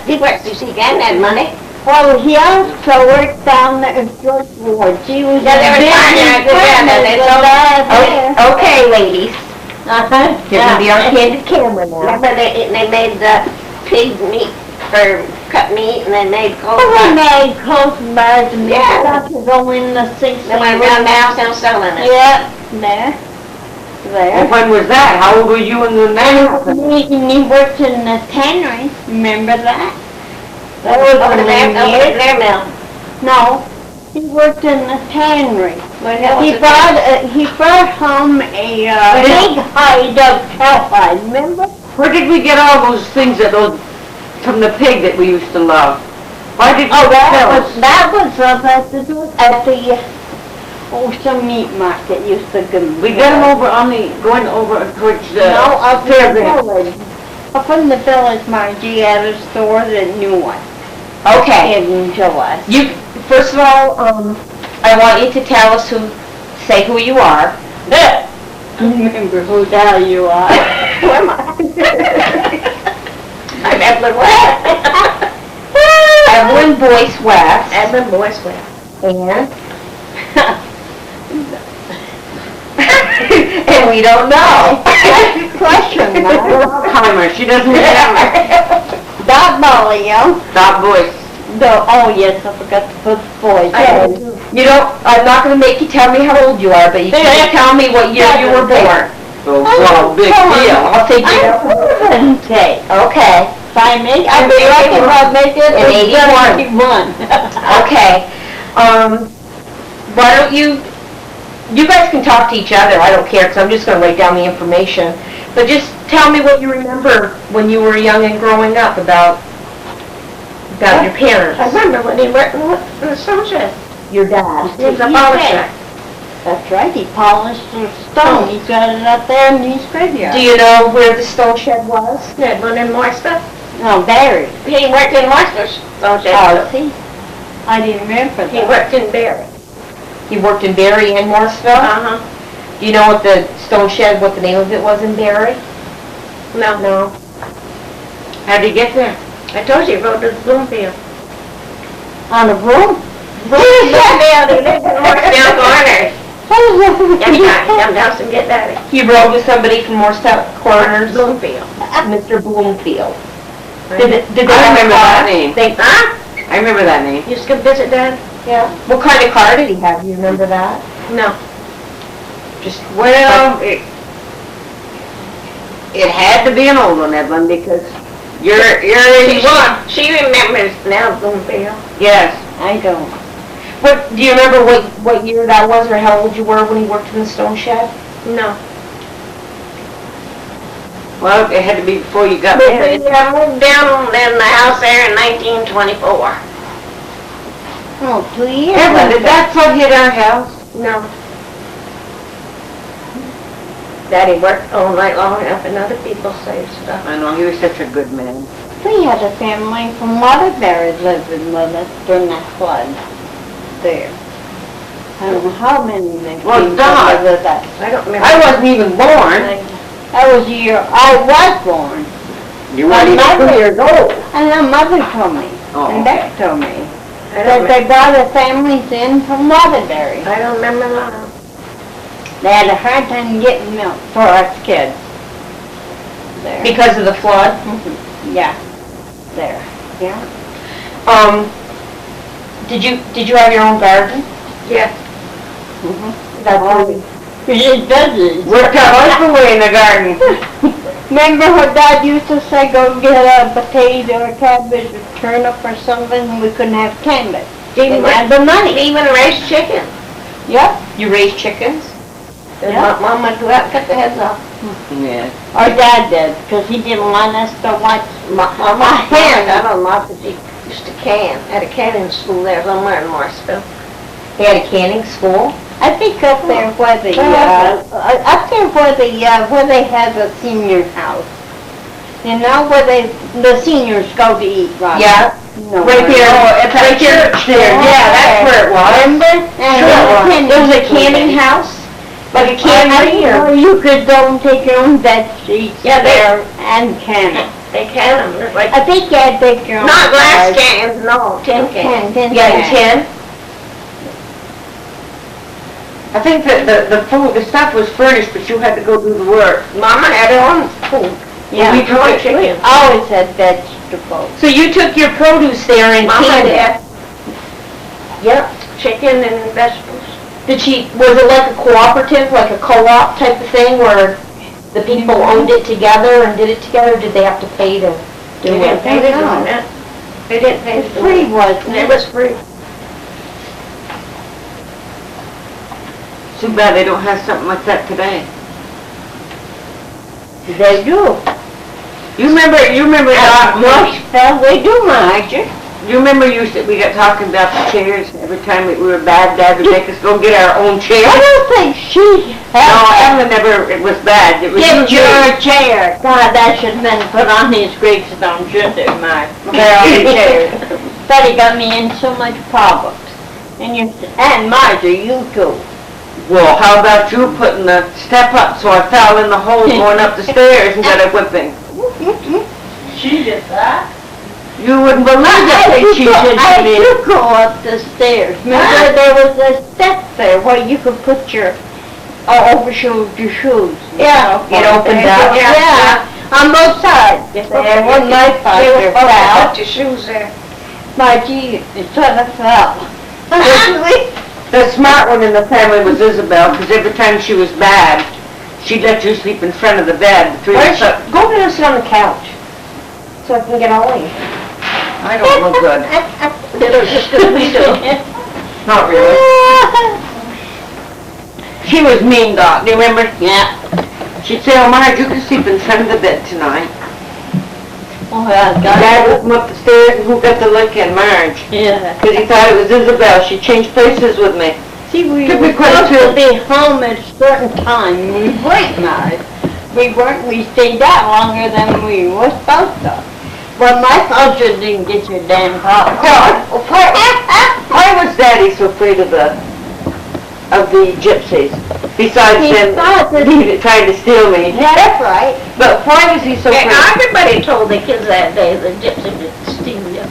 He works to see Granddad money. Well, he also worked down there in George Ward. He was Okay, ladies. You're going to be on candid camera now. Remember they made the pig meat or cut meat, and they made cold They made cold bars and stuff to go in the sink. They went around the house and selling it. Yep, there. Well, when was that? How old were you when that happened? And he worked in the tannery. Remember that? That was Over there, their mill. No, he worked in the tannery. He brought home a big hide of cowhide. Remember? Where did we get all those things from the pig that we used to love? Why did you sell us? That was at the some meat market used to go. We got them going over towards the up in the fairground. village. Up in the village, Margie had a store that knew us. Okay. In July. First of all, I want you to tell us say who you are. Remember who the hell you are. Who am I? I'm Evelyn West. Evelyn Boyce West. Evelyn Boyce West. And? And we don't know. Question mark. Timer, she doesn't remember. Dot Bolio. Stop voice. Oh yes, I forgot to put the boy. I'm not going to make you tell me how old you are, but you can tell me what year you were born. Oh, well, big deal. I'll take you. Okay. Okay. I make it In 81. 71. Okay. Why don't you guys can talk to each other, I don't care, because I'm just going to write down the information. But just tell me what you remember when you were young and growing up about your parents. I remember when he worked in the stone shed. Your dad. He was a polisher. That's right, he polished the stone. He's got it up there in his graveyard. Do you know where the stone shed was? Yeah, one in Morrisville. No, Barry. He worked in Morrisville stone shed. Oh, see? I didn't remember that. He worked in Barry. He worked in Barry and Morrisville? Uh-huh. Do you know what the stone shed, what the name of it was in Barry? No. No. How'd you get there? I told you, he rode to the Bloomfield. On a broom? Bloomfield, he lived in Morrisville Corners. Come down and get that. He rode with somebody from Morrisville Corners? Bloomfield. Mr. Bloomfield. I remember that name. Huh? I remember that name. You just come visit Dad? Yeah. What kind of car did he have? Do you remember that? No. Just Well, it had to be an old one, Evelyn, because you're 81. She remembers now Bloomfield. Yes. I don't. What do you remember? What year that was, or how old you were when he worked in the stone shed? No. Well, it had to be before you got We married. moved down in the house there in 1924. Oh, 2 years. Evelyn, did that flood hit our house? No. Daddy worked all night long helping other people save stuff. I know, he was such a good man. We had a family from Waterbury living with us during that flood. There. I don't know how many they Well, came Don. with us. I don't remember. I wasn't even born. That was the year I was born. You weren't even 2 years old. And the mother told me. Oh, And Beck told me. I That don't, they brought the families in from Waterbury. I don't remember that. They had a hard time getting milk for us kids. There. Because of the flood? Yeah. There. Yeah. Did you have your own garden? Yeah. That's It does. Worked out life away in the garden. Remember what Dad used to say, go get a potato or cabbage or turnip or something, and we couldn't have cabbage. Didn't have the money. Even raised chicken. Yep. You raised chickens? And Yeah. Mom would go out and cut the heads off. Yeah. Our Dad did, because he didn't want us to watch. Mom got on lot because he used to can. Had a canning school there somewhere in Morrisville. They had a canning school? I think up there where the, where they have the senior house. You know, where the seniors go to eat, right? Yeah. No, Right there. Oh, it's Right a church there. Yeah, that's where it was. Remember? There was a canning honing house? Like a cannery or? You could go and take your own bed sheets Yeah, there and can it. They can them, like, I think you had bigger. not glass cans, no, tin cans. Yeah, in 10. I think that the stuff was furnished, but you had to go do the work. Mama had her own food. Yeah. We grew chicken. Always had vegetables. So you took your produce there and Mama canned it. had, yep, chicken and vegetables. Was it like a cooperative, like a co-op type of thing where the people owned it together and did it together? Or did they have to pay to They do didn't it? pay to do that. They didn't pay to It's do free, it. wasn't It it? was free. Too bad they don't have something like that today. They do. You remember that? Well, they do, Marge. You remember we got talking about the chairs, every time we were bad, Dad would make us go get our own chair? I don't think she No, had Ellen never, it was bad. It was Give you. your chair. God, that should have been put on his gravestone, shouldn't it, Marge? They're on the chairs. But he got me in so much problems. And Marjorie, you too. Well, how about you putting the step up so I fell in the hole going up the stairs and got a whipping? She did that? You wouldn't believe the thing she did I to me. do go up the stairs. Remember there was a step there where you could put your overshoulder shoes. Yeah. It opened up. Yeah, on both sides. And when my father fell, Put your shoes there. Margie sort of fell. The smart one in the family was Isabel, because every time she was bad, she'd let you sleep in front of the bed. The three of us up. Go over there and sit on the couch so I can get all in. I don't look good. Little just as we do. Not really. She was mean, Doc. Do you remember? Yeah. She'd say, "Oh, Marge, you can sleep in front of the bed tonight." Oh, yeah, God. Dad would come up the stairs, and who got the lick in? Marge. Yeah. Because he thought it was Isabel. She changed places with me. See, we Took were me quite a supposed to few- be home at a certain time. We weren't, Marge. We weren't. We stayed out longer than we were supposed to. Well, my culture didn't get your damn car. Why was Daddy so afraid of the gypsies? Besides He them thought that- trying to steal me. Yeah, that's right. But why was he so And afraid? everybody told the kids that day the gypsy did steal you.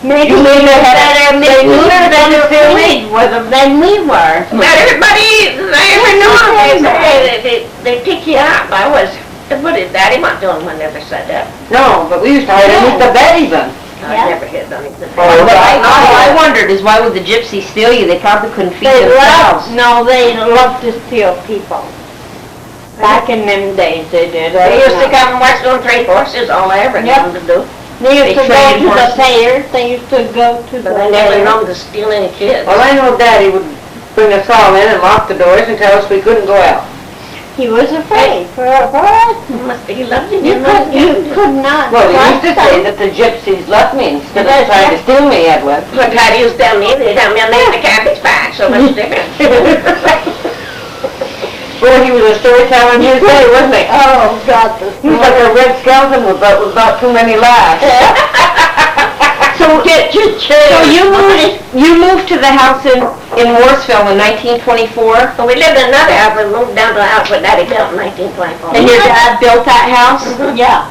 Maybe You mean they had- better, they maybe knew we that they better still pleased with them than we were. But everybody, they ever knew them, they pick you up. Daddy not the only one that ever said that. No, but we used to hide underneath the bed even. I Yeah. never hit on it. Oh, What I- I wondered is why would the gypsies steal you? They probably couldn't feed They themselves. they love to steal people. Back in them days, they did. They used to come and watch them trade horses, all I ever knew Yep. them to do. They used They to go trained to the horses. fairs, they used to go to the But I never fairs. known to steal any kids. Well, I know Daddy would bring us all in and lock the doors and tell us we couldn't go out. He was afraid for us. He loved you. You could not Well, he used to trust say them. that the gypsies left me instead That's of trying to steal me, Edwin. But Daddy used to tell me, they tell me I made the cabbage patch, so much different. Boy, he was a storyteller in his day, wasn't he? Oh, God, the He was like a red skeleton with about too many laughs. So, Get your chair. so you moved to the house in Morrisville in 1924, So we lived in another house, we moved down to the house that Daddy built in 1924. and your dad built that house? Yeah.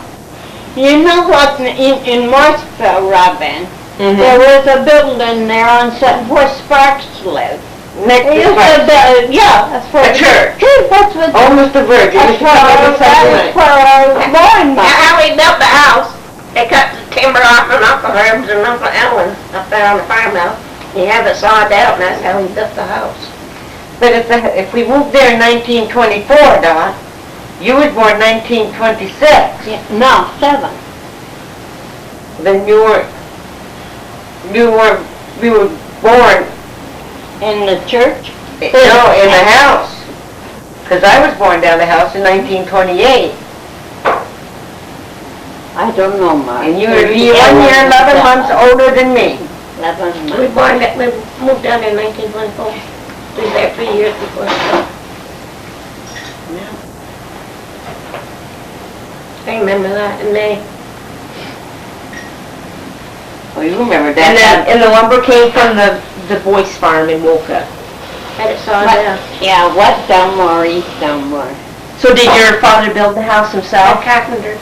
You know what, in Morrisville, Robin, Mm-hmm. there was a building there on where Sparks lived. Next They to used to Christ. build, yeah, that's where. A church. That's what. Almost a virgin. That's Used to come every Sunday night. where I was born, Now, Mom. how we built the house, they cut the timber off from Uncle Herb's and Uncle Ellen up there on the farmhouse. He had it sawed out, and that's how he built the house. But if we moved there in 1924, Don, you was born 1926, Yeah, no, 7. then you were born, In the church? no, in the house. Because I was born down the house in 1928, I don't know, Mom. and you were 1 year, 11 months older than me. 11 We months. moved down there in 1924. We was there 3 years before. I remember that in May. Oh, you remember And that? the lumber came from the Boyce farm in Wolcott. Had it sawed out. Yeah, West Elmore, East Elmore. So did your father build the house All himself? carpenters.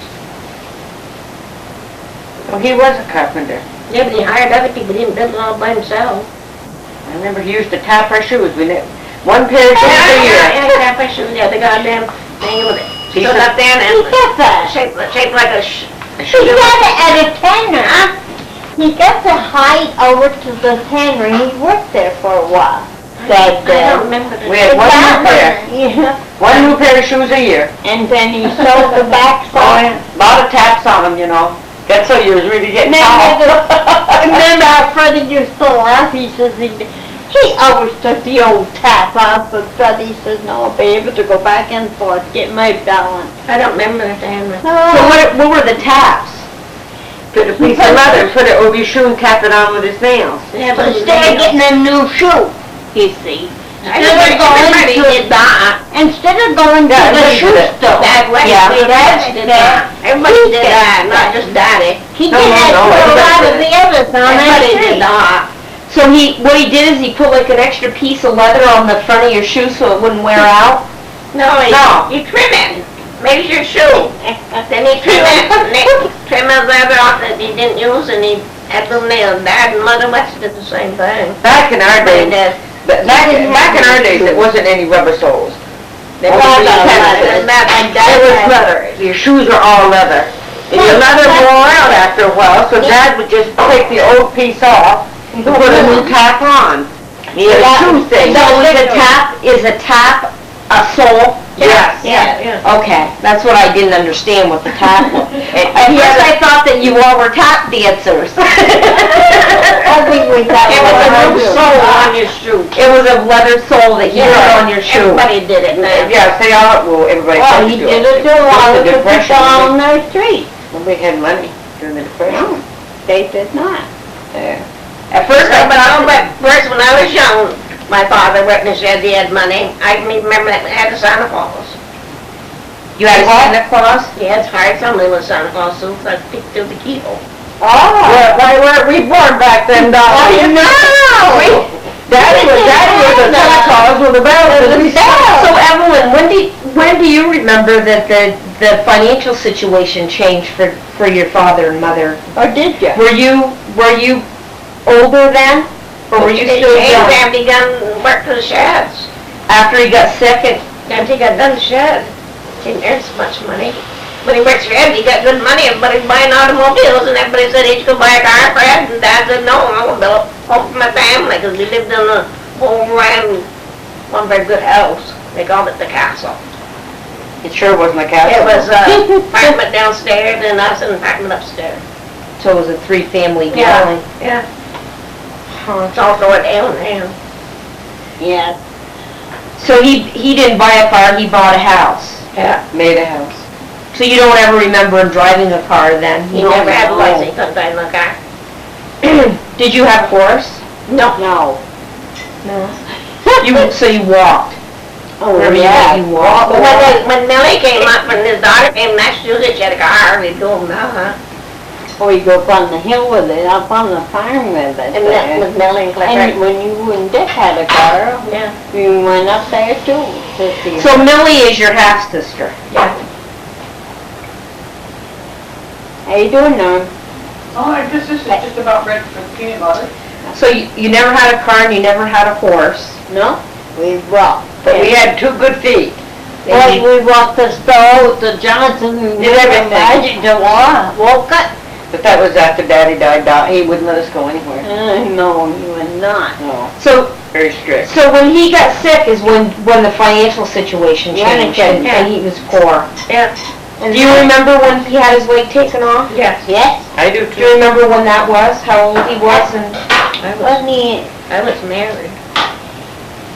Well, he was a carpenter. Yeah, but he hired other people, he didn't build it all by himself. I remember he used to tap our shoes. We did one pair of shoes a year. Yeah, tap my shoe, yeah, the goddamn thing with it. He Stood said- up there He and got that. shaped like a He got it at a tanner. He got the height over to the tannery. He worked there for a while. That I don't remember the. We had one new pair. Yeah, One new pair of shoes a year. and then he sewed the backs Oh, on. yeah. Lot of taps on them, you know. That's so you was really getting Remember, tall. remember our Freddie used to laugh, he says he always took the old tap off, but Freddie says, no, I'll be able to go back and forth, get my balance. I don't remember the damn. So what were the taps? Put a piece of leather, put it over your shoe and tap it on with his nails. Yeah, But instead of getting a new shoe, you see, Everybody did that. instead of going to Yeah, the everybody shoe did it. store, That way, Yeah. everybody did that. Everybody did that, not just Daddy. he No, did no, that no, to a everybody lot did of it. the others on that Everybody street. did that. So what he did is he put like an extra piece of leather on the front of your shoe so it wouldn't wear out? No, No. you trim it. Make your shoe. Then he trim it, trim the leather off that he didn't use, and he had little nails. Dad and Mother West did the same thing. Back in our Everybody days, did. back in our days, it wasn't any rubber soles. They Only all the got tennis. leather. It was leather. Your shoes are all leather. And your leather wore out after a while, so Dad would just take the old piece off and put a new tap on. He had a shoe thing. So is a tap a sole? Yes. Yeah. Okay, that's what I didn't understand what the tap was. At he first had I thought that you all were tap dancers. I think we got It was a one. new sole on your shoe. It was a leather sole that you put on your shoe. Everybody did it then. Yes, they all, well, everybody Oh, tried to he do did it. it to a lot of The the Depression, people on their street. Nobody had money during the Depression. No, they did not. At first I But thought that, first, when I was young, my father worked in the shed, he had money. I can even remember that we had a Santa Claus. you had a Santa Claus? He had hired somebody with Santa Claus suits, I peeked through the keyhole. Well, why weren't we born back then, Doc? Oh, Daddy was a Santa Claus with a bell to himself. So Evelyn, when do you remember that the financial situation changed for your father and mother? Or did you? Were you older then? Or were you He still changed young? and begun work for the sheds. After he got sick and, After he got done the shed, didn't earn so much money. When he worked shed, he got good money, everybody was buying automobiles, and everybody said he should go buy a car for Ed, and Dad said, no, I want to build a home for my family, because we lived in a home around one very good house. They called it the castle. It sure wasn't a castle. It was an apartment downstairs and us an apartment upstairs. so it was a 3-family Yeah. dwelling. Yeah. It's also an L&M. Yes. So he didn't buy a car, he bought a house. Yeah. Made a house. So you don't ever remember him driving a car then? He never had a license, he couldn't drive no car. Did you have a horse? No. No. So you walked? Oh, Remember yeah. you walked? But when Millie came up, when his daughter came, Massachusetts, she had a car, we'd go home now, huh? Or you go up on the hill with it, up on the farm with it. And that there. was Millie and And Clifford. when you and Dick had a car, Yeah. you went up there too. To see So Millie is your half-sister? Yeah. How you doing, Norm? Oh, I guess this is just about ready for the peanut butter. So you never had a car and you never had a horse? No? We walked. But we had 2 good feet. Well, we walked the stove, the Johnson, we Did everything. Imagine to walk it. But that was after Daddy died. He wouldn't let us go anywhere. No, you would not. No, So very strict. So when he got sick is when the financial situation Yeah, changed okay. and he was poor. Yeah. Do you remember when he had his leg taken off? Yes. Yes, I do Do you too. remember when that was, how old he was and? wasn't he, I was married.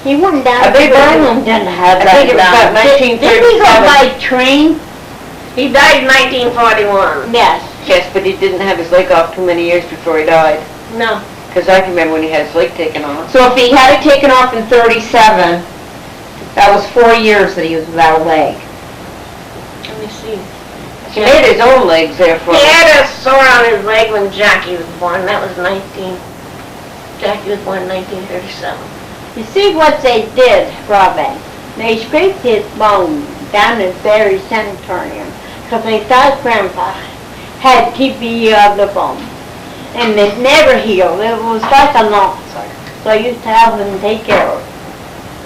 he went down I to think it was- Burlington to have I that think it was about done. Didn't he go 1937. by train? He died in 1941. Yes. Yes, but he didn't have his leg off too many years before he died. No. Because I can remember when he had his leg taken off. So if he had it taken off in 37, that was 4 years that he was without a leg. Let me see. He made his own legs there for He him. had a sore on his leg when Jackie was born. That was Jackie was born in 1937. You see what they did, Robin? They scraped his bones down at Berry Sanatorium, because they thought Grandpa had TB of the bone. And it never healed. It was like an ulcer. So I used to have them take care of it.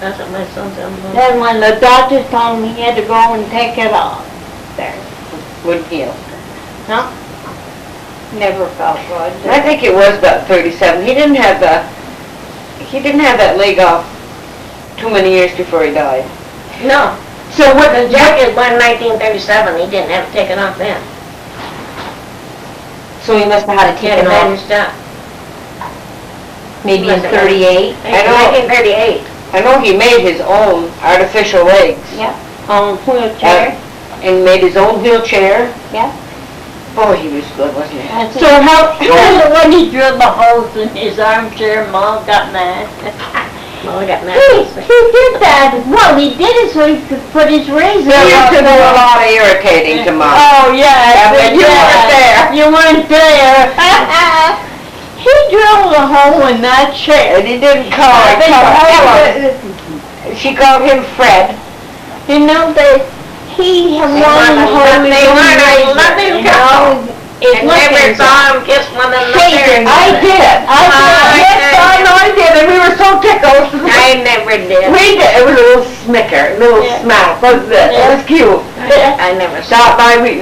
That's what my son said. Then when the doctor told me he had to go and take it off, there, Wouldn't heal. never felt good. I think it was about 37. He didn't have that leg off too many years before he died. No. So what, The Jack is born in 1937, he didn't have it taken off then. so he must have had it He had taken it off bandaged up. maybe in 38? I know. 1938. I know he made his own artificial legs On wheelchair. and made his own wheelchair. Yeah. Oh, he was good, wasn't he? So how, when he drilled the holes in his armchair, Mom got mad. Well, I got mad. He did that. Well, he did it so he could put his razor He used to do a on. lot of irritating to Mom. Oh, yeah. but you weren't there. You weren't there. He drilled a hole in that chair. And he didn't call She called him Fred. You know, he had one hole in They weren't, I love his couple. It's I never looking. saw him kiss one of them. I did. Yes, I know I did, and we were so tickled. I never did. We did. It was a little smicker, a little Yeah. smack, wasn't it? It was cute. I never Stop saw. by, we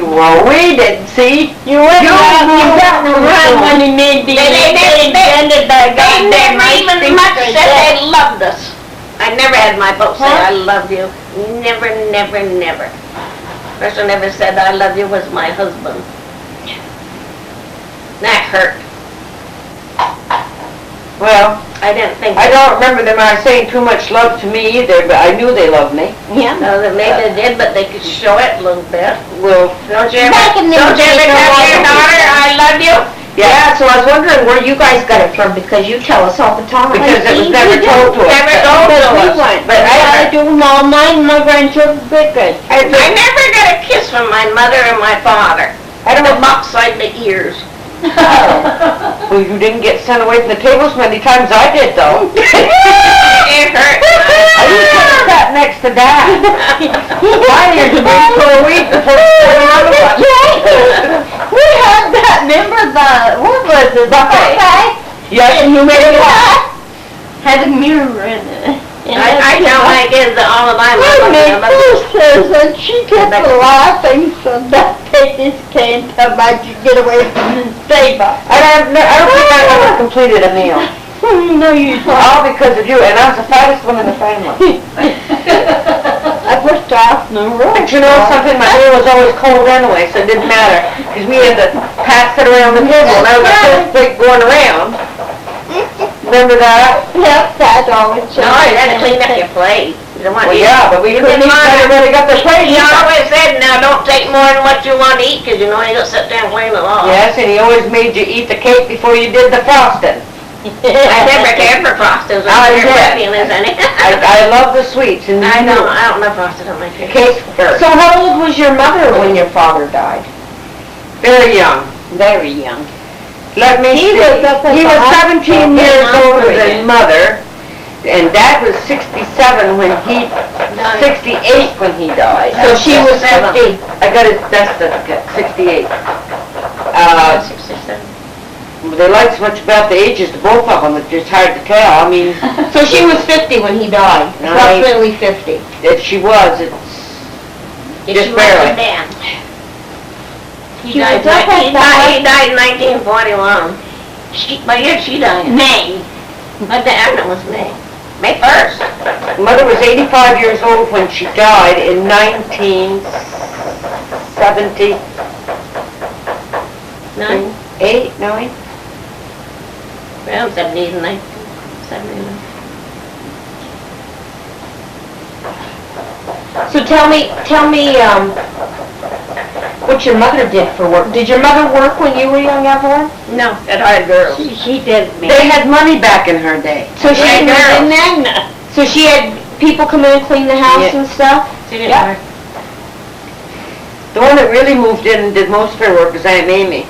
didn't see. You went You around went when he made the, They ended that They goddamn never ice even cream much right said there. they loved us. I never had my folks say, Huh? I love you. Never, never, never. First one ever said, I love you was my husband. That hurt. Well, I didn't think. I don't remember them saying too much love to me either, but I knew they loved me. Yeah. No, that maybe they did, but they could show it a little bit. Well, Don't you ever, Back in the don't you ever day, tell there your wasn't- daughter, I love you? Yeah, so I was wondering where you guys got it from, because you tell us all the time. because it was never told to us. Never told to But we us. weren't. But I do all mine, my grandchildren, big good. I never got a kiss from my mother and my father. I don't The know. box side the ears. Well, you didn't get sent away from the tables many times I did, though. It hurt. I used to sat next to Dad. My ears have been for a week before another one. We had that, remember what was it, the buffet? Yes, and you made it laugh. Had a mirror in it. I tell my kids that all the time. I I love made them. posters and she kept laughing, so that they just can't tell about you get away from the table. I don't think I ever completed a meal. No, you don't. All because of you, and I was the fattest one in the family. I pushed her off in the room. But you know something, my meal was always cold anyway, so it didn't matter, because we had to pass it around the table, and I was the first plate going around. Remember that? Yep, that's always. No, you had to clean up your plate. You don't want Well, to eat. yeah, but we couldn't eat, everybody got their plate. He always said, now don't take more than what you want to eat, 'cause you know you gotta sit there and clean it off. Yes, and he always made you eat the cake before you did the frosting. I never cared for frosted. I I did. never feelings in it. I love the sweets, and I don't love frosted on my cake. cake first. So how old was your mother when your father died? Very young. Very young. Let me He see. was up at He the was hospital 17 years getting older operated. than Mother, and Dad was 67 when he, 68 when he died. So she was 50. I got his death certificate, 68. 67. They like so much about the ages, the both of them, it's just hard to tell. I mean, So she was 50 when he died, Right. approximately 50. if she was, it's just She barely. wasn't dead. He She died, was up at he the died, he died in 1941. What year did she die in? May. What the heck was May? May 1st. Mother was 85 years old when she died in 1978, 9? 9? Well, 70s and 79. So tell me, what your mother did for work. Did your mother work when you were young, Evelyn? No, that hard girl. She did me. They had money back in her day. So she, Yeah, girl. so she had people come in and clean the house Yeah. and stuff? She didn't Yeah. work. The one that really moved in and did most of her work was Aunt Mamie.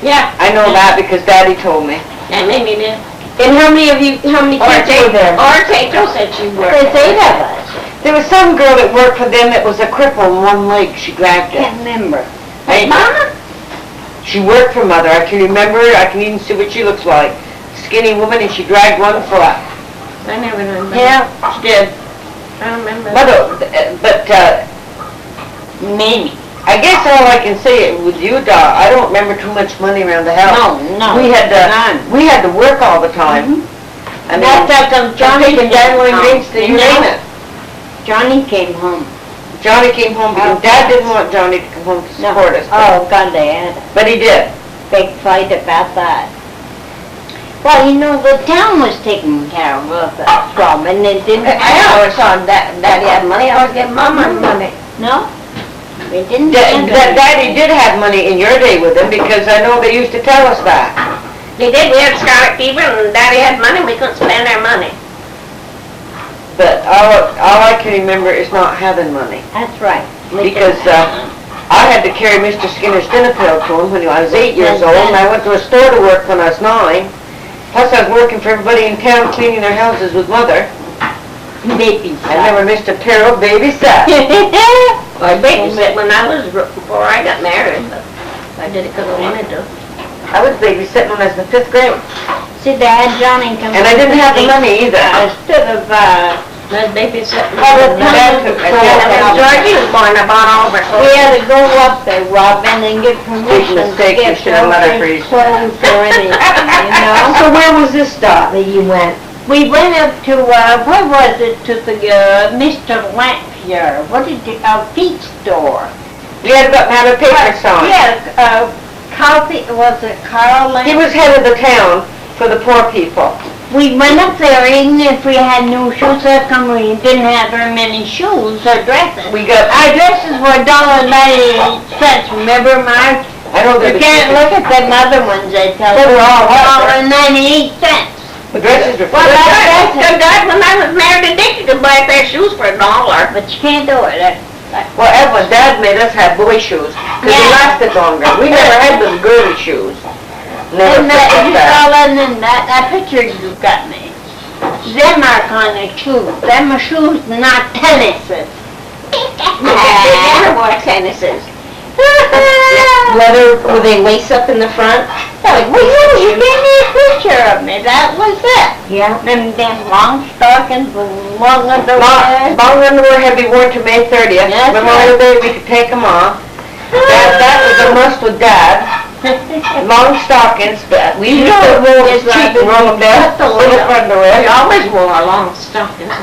Yeah. I know that because Daddy told me. That made me do. And how many Or kids were there? Tato said she worked. There's 8 of us. There was some girl that worked for them that was a cripple in one leg. She dragged it. Can't remember. Mama? She worked for Mother. I can remember her. I can even see what she looks like. Skinny woman, and she dragged one foot. I never remember. Yeah, she did. I don't remember. Maybe. I guess all I can say with you, Doc, I don't remember too much money around the house. No. We had None. to work all the time. I mean, That's how come Johnny taking dangling drinks to you name it. Johnny came home. Johnny came home because Dad didn't want Johnny to come home to No. support us. Oh, God, they had a But he did. big fight about that. Well, you know, the town was taking care of us from, and it didn't I always saw Daddy had money, I always gave Mama money. No? They didn't have Daddy did have money in your day with him because I know they used to tell us that. They did, we had scarlet fever and Daddy had money, we couldn't spend our money. But all I can remember is not having money. That's right. Because I had to carry Mr. Skinner's dinner pail to him when I was 8 years old, and I went to a store to work when I was 9. Plus I was working for everybody in town cleaning their houses with Mother. Babies. I never missed a pair of babysat. I babysat when before I got married, but I did it because I wanted to. I was babysitting when I was in the 5th grade. See, they had Johnny come. And I didn't have the money either. Instead of, I was babysitting. Well, the Dad time took was my so dad When out. Georgie was born, I bought all of her we clothes. had to go up there, Robin, and get permission to mistake, you get should have let her groceries, freeze. clothes or anything, you know? So where was this stop that you went? We went up to, where was it, to the, Mr. Lamphere, what did you, feed store. We had to have a paper sign. Yeah, coffee, was it Carl He Lamp? was head of the town for the poor people. We went up there, even if we had new shoes, how come we didn't have very many shoes or dresses? We got, Our dresses were $1.98, remember, Marge? I don't You think can't look at them other ones, they tell They you. were all $1.98. the dresses were. Well, that's The guy, when I was married to Dick, you could buy a pair of shoes for $1. But you can't do it. Well, Evelyn, Dad made us have boy shoes, because they Yeah. lasted longer. We never had those girly shoes. Never And fit you that. saw that in that picture you got me. Them are kind of shoes. Them are shoes, not tennises. You never wore tennises. Leather, will they lace up in the front? Well, you gave me a picture of me. That was it. Yeah. Them long stockings with long underwear. Long underwear had to be worn to May 30th. That's Memorial Day, we could take them off. That was a must with Dad. Long stockings, but we used to roll his cheek and roll them down. Slip underwear. We always wore our long stockings.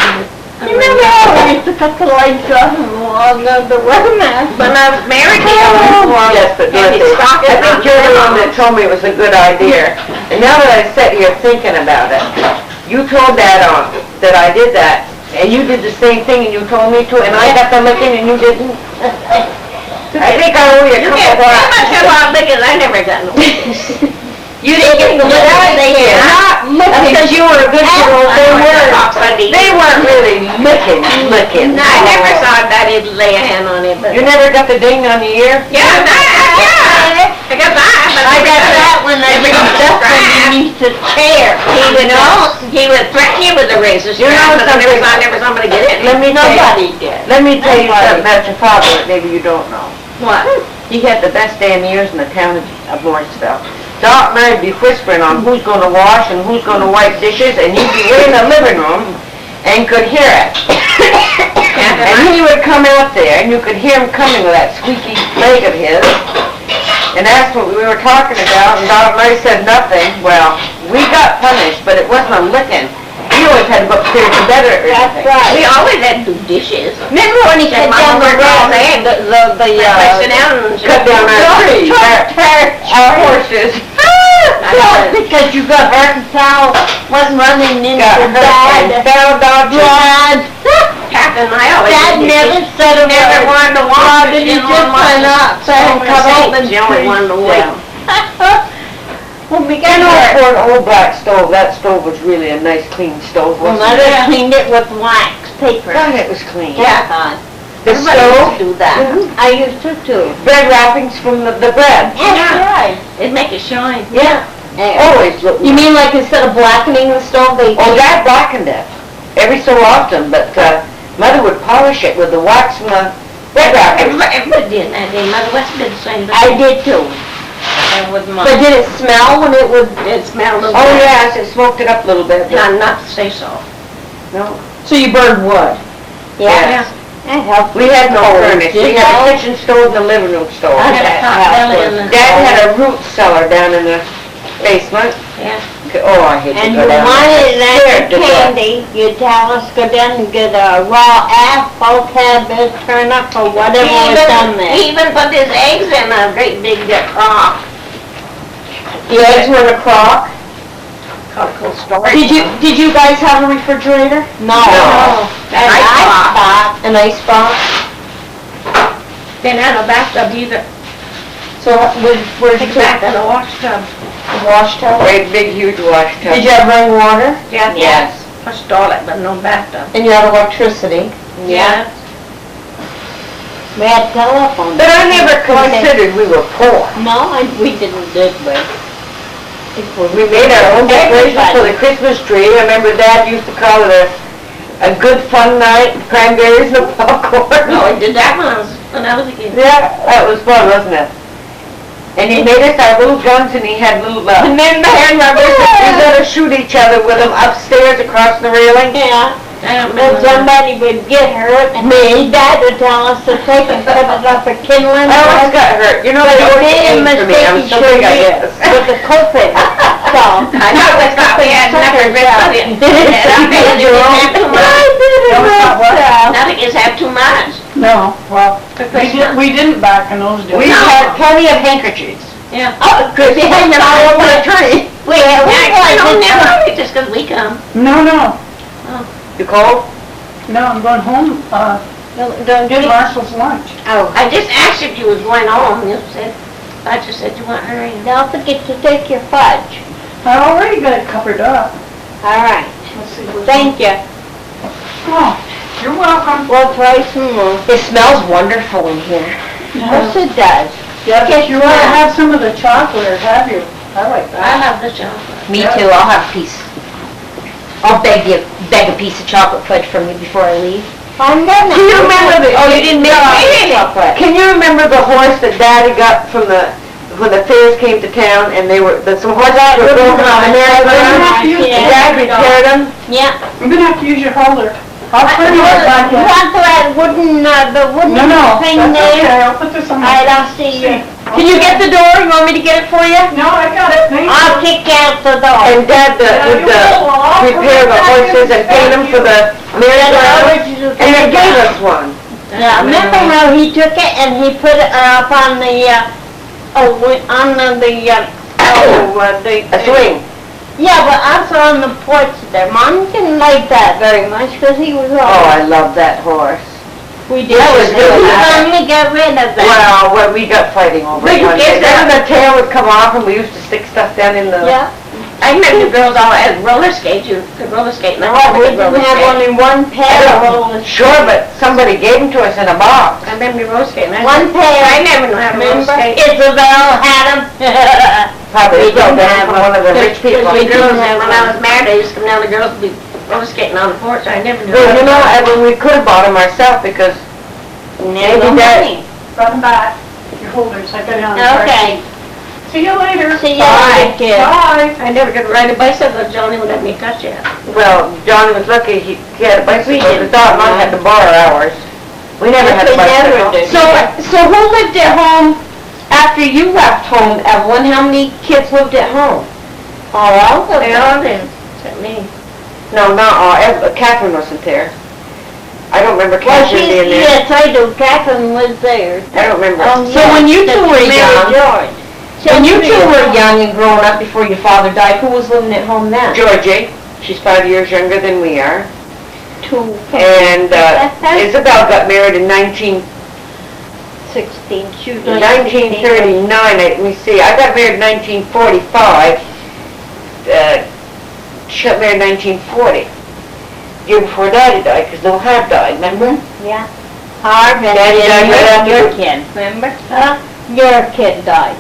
Remember how we used to cut the legs off and long underwear, man? When I was married, he always wore Yes, but heavy Dorothy, stockings. I think you're the one that told me it was a good idea. And now that I sit here thinking about it, you told Dad that I did that, and you did the same thing, and you told me to, and I got the licking and you didn't. I think I owe you a You couple get of so much of bucks. our liquors, I never got no. You didn't get the licking. Not licking. That's because you were a good girl. They weren't really licking. No, I never saw Daddy lay a hand on it, but. You never got the ding on the ear? Yeah, I got that, but I got that when I never was got just scratch. underneath the chair. He would threaten you with a razor You strap, know but I never something? saw somebody get it. Let me tell you. Nobody did. Let me tell you Nobody. something about your father that maybe you don't know. What? He had the best damn ears in the town of Morrisville. Doc Mary'd be whispering on who's gonna wash and who's gonna wipe dishes, and you'd be in the living room and could hear it. And he would come out there, and you could hear him coming with that squeaky leg of his, and asked what we were talking about, and Doc Mary said nothing. Well, we got punished, but it wasn't a licking. He always had to go upstairs to bed or That's anything. right. We always had to do dishes. Remember when he cut Mama down the worked all road, day. I sit down and. Cut down our trees, our horses. Yeah, because you got hurt and fell, went running into Got hurt and Dad. fell, dodged. Dad. Captain, I always. Dad did never dishes. said a Never word. wanted to wash. Did he didn't just wanna went wash. up and cut open She only wanted to wait. When we You got know, hurt, for an old black stove, that stove was really a nice clean stove, well, wasn't Mother it? cleaned it with wax paper. God, it was clean. Yeah. The Everybody used stove, to do that. I used to too. bread wrappings from the bread. That's right. It'd make it shine. Yeah, always looked. You mean like instead of blackening the stove, they... Oh, that blackened it every so often, but Mother would polish it with the wax from the red wrappers. Everybody did that day, Mother West did the same thing. I did too. And with But mine. did it smell when it was, It smelled a little Oh, bad. yes, it smoked it up a little bit. but- Not to say so. No. so you burned wood? Yes. That helped. We had no cold, furnace. We didn't had it? a kitchen stove and a living room stove. I had a pot belly in the. Dad had a root cellar down in the basement. Yeah. Oh, I hate to And go you down wanted there. that Scared to death. candy, you tell us go down and get a raw apple, cabbage, turnip, or whatever was done there. He even put his eggs in a great big crock. The eggs were in a crock? Called cold storage. Did you guys have a refrigerator? No. No. An An ice ice box. box. An ice box? Didn't have a bathtub either. So where'd you It's take back in the wash tub. the wash tub? Great big huge wash tub. Did you have running water? Yeah. Yes. A toilet, but no bathtub. And you had electricity? Yeah. We had telephone. But I never considered we were poor. No, we didn't do it. We made our own decorations for the Christmas tree. I remember Dad used to call it a good fun night, cranberries and popcorn. No, he did that when I was a kid. Yeah, that was fun, wasn't it? And he made us our little guns and he had little Remember? hand rubbers and we let us shoot each other with them upstairs across the railing. Yeah. I don't When remember that. somebody would get hurt, and Dad would tell us to take and put it up a kindling. I always got hurt. You know, they always aim for me. I'm so big, I guess. With the culprit, so. I know, it's not bad, never read about it. Nothing is have too much. No, well, For we Christmas. didn't back in those days. We had plenty of handkerchiefs. Yeah. Oh, good, they had them all over the tree. We had, we No, wanted never, just 'cause we come. No, You cold? no, I'm going home, don't do it. Marshall's lunch. Oh, I just asked if you was going home, you said, I just said you weren't hurrying. don't forget to take your fudge. I already got it covered up. All right, Let's see. what's- thank you. Oh, you're welcome. We'll try some more. It smells wonderful in here. Yes, it does. Yeah, Get but you wanna some. have some of the chocolate, or have you? I like I that. love the chocolate. Me too, I'll have a piece. I'll beg a piece of chocolate fudge from you before I leave. I'm gonna. Can you remember the, Oh, you didn't make Yeah. chocolate? Can you remember the horse that Daddy got from when the fairs came to town and some horses were broken on the merry-go-round? Yeah. Dad repaired them? Yeah. I'm gonna have to use your holder. I'll put it You back in. want that wooden, the wooden No, thing that's okay, there? I'll put this on I my... don't see you. Can you get the door? You want me to get it for you? No, I got it, thank I'll you. kick out the door. And Dad would repair the horses and paint them for the merry-go-round? And he gave us one. Yeah, remember how he took it and he put it up on the, A swing. Yeah, but also on the porch there. Mom didn't like that very much because he was Oh, old. I love that horse. We did. that was We really nice. finally got rid of that. Well, we got fighting over it one day. Then the tail would come off and we used to stick stuff down in the... Yeah. I remember the girls all had roller skates, you could roller skate, and I Oh, we never didn't could roller have skate. only one pair of roller skates. Sure, but somebody gave them to us in a box. I remember roller skating. One pair. I never knew how to roller Remember? skate. Isabel had them. Probably We didn't from have one of the rich people. The girls, when I was married, I used to come down, the girls would be roller skating on the porch, I never knew. Well, you know, Evan, we could have bought them ourselves because Never Maybe that- money. Run back, your holders, I got it on the Okay. See you later. See you Bye. later, kid. Bye. I never could ride a bicycle, Johnny would let me touch it. well, Johnny was lucky he had a bicycle, We but didn't. Dot and I had to borrow ours. We never had a We never bicycle. did. So who lived at home after you left home, Evelyn? How many kids lived at home? All of They them. all did, except me. No, not all. Catherine wasn't there. I don't remember Well, Catherine being there. yes, I do. Catherine was there. I don't remember. So when you two were young- George. When you two were young and growing up before your father died, who was living at home then? Georgie, she's 5 years younger than we are. Two. And Isabel got married in 16. She was like 1939, let me see, I got married in 1945. She got married in 1940. Year before Daddy died, because Lil Harv died, remember? Yeah. Harv and Daddy died right then after your the- kid, remember? Your kid died.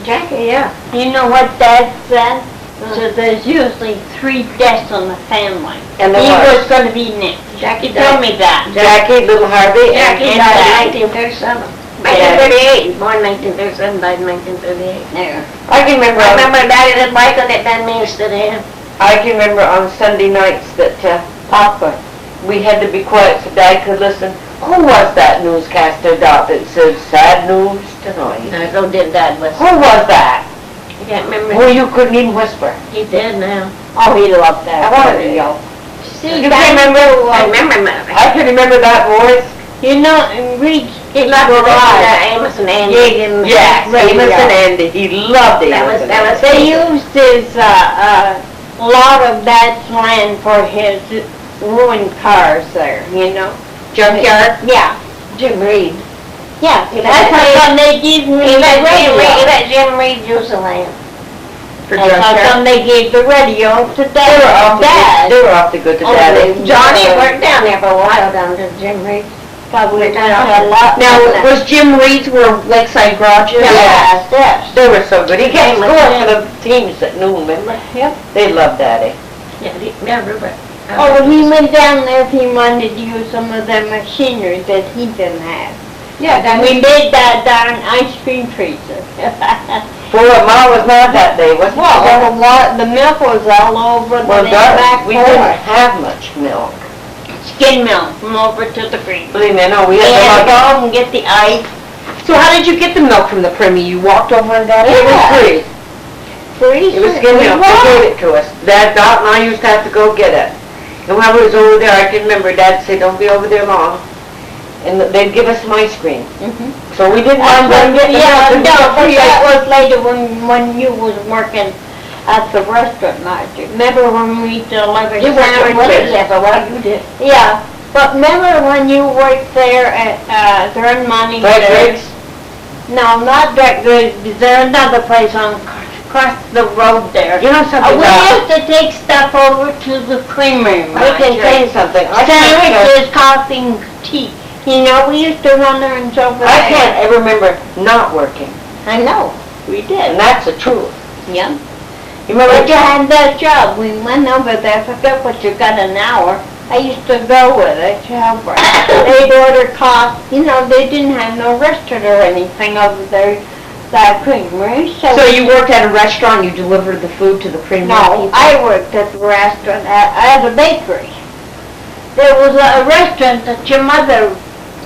Jackie, yeah. You know what Dad said? So there's usually 3 deaths in the family. And He there was gonna be next. Jackie He told died. me that. Jackie, little Harvey, Jackie and died Dad. in 1937. 1938, born 1937, died in 1938. There. I can remember, I remember Daddy had a bike on it, then me stood in. I can remember on Sunday nights that, Papa, we had to be quiet so Dad could listen. Who was that newscaster, Dot, that said sad news tonight? No, so did Dad listen. Who was that? I can't remember. Well, you couldn't even whisper. He did now. Oh, he loved that. I wanted to yell. See, You that- can remember, I remember him. I can remember that voice. You know, and Reed, He loved to listen to Amos and Andy. Yes, Amos and Andy, he loved That Amos was, and that Andy. was. they used his, lot of Dad's land for his ruined cars there, you know? Junkyard? Yeah, Jim Reed. yeah. He That's let how come they gave me He the let Jim Reed, he radio. let Jim Reed use the land. For That's how junkyard? come they gave the radio to They were awfully good, Dad. they were awfully good to Oh, Daddy. they- Johnny worked down there for a while, down to Jim Reed. Probably had a lot. Now, more than was Jim Reed's were lakeside garages? that. Yes, yes. They were so good, he kept Amos score and for the teams that knew, remember? Yep. They loved Daddy. Yeah, Rupert. Oh, when he went down there, if he wanted to use some of the machinery that he didn't have. Yeah, And we made that darn ice cream freezer. Boy, Ma was mad that day, wasn't Well, the milk was all over the Well, back we didn't porch. have much milk. Skim milk from over to the freezer. Believe me, no, we We had had to to like, go and get the ice. So how did you get the milk from the Primy? You walked over and got it it? was free. Freezer. It was skim milk, they gave it to us. Dad, Dot and I used to have to go get it. And when I was over there, I can remember Dad say, don't be over there long. And they'd give us some ice cream. Mhm. So we didn't mind going get the Yeah, milk. no, but that was later when you was working at the restaurant, Margie. Remember when we delivered You worked with sandwiches? there for a while, you did. Yeah, but remember when you worked there at, during money? Right, Griggs? No, not that good. There's another place on, across the road there. You know something, We Dot? used to take stuff over to the creamery, I can tell you something. I can't, Sandwiches, coffee, and tea. You know, we used to run errands over there. I can't ever remember not working. I know, we And did. that's the truth. Yeah. You But remember? you had that job. We went over there, forget what you got an hour. I used to go with it to help her. They'd order coffee. You know, they didn't have no restaurant or anything over there, that creamery, So you worked at a restaurant, you delivered the food to the Primy No, people? I worked at the restaurant, at a bakery. There was a restaurant that your mother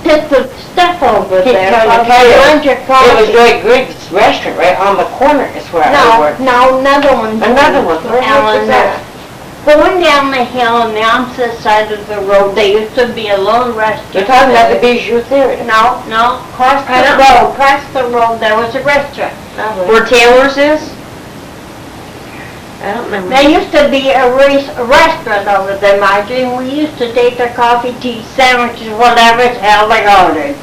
took the stuff over Keep there. trying to from tell you. lunch or It was coffee. Greg Griggs' restaurant right on the corner is where I No, worked. no, another one. Another one. Where Alan, was that? Going down the hill on the opposite side of the road, there used to be a little restaurant. You're talking about the Bijou Theater. No, no, across I the don't- road, across the road, there was a restaurant. Where Taylor's is? I don't remember. There used to be a restaurant over there, Marjorie, and we used to take their coffee, tea, sandwiches, whatever the hell they ordered.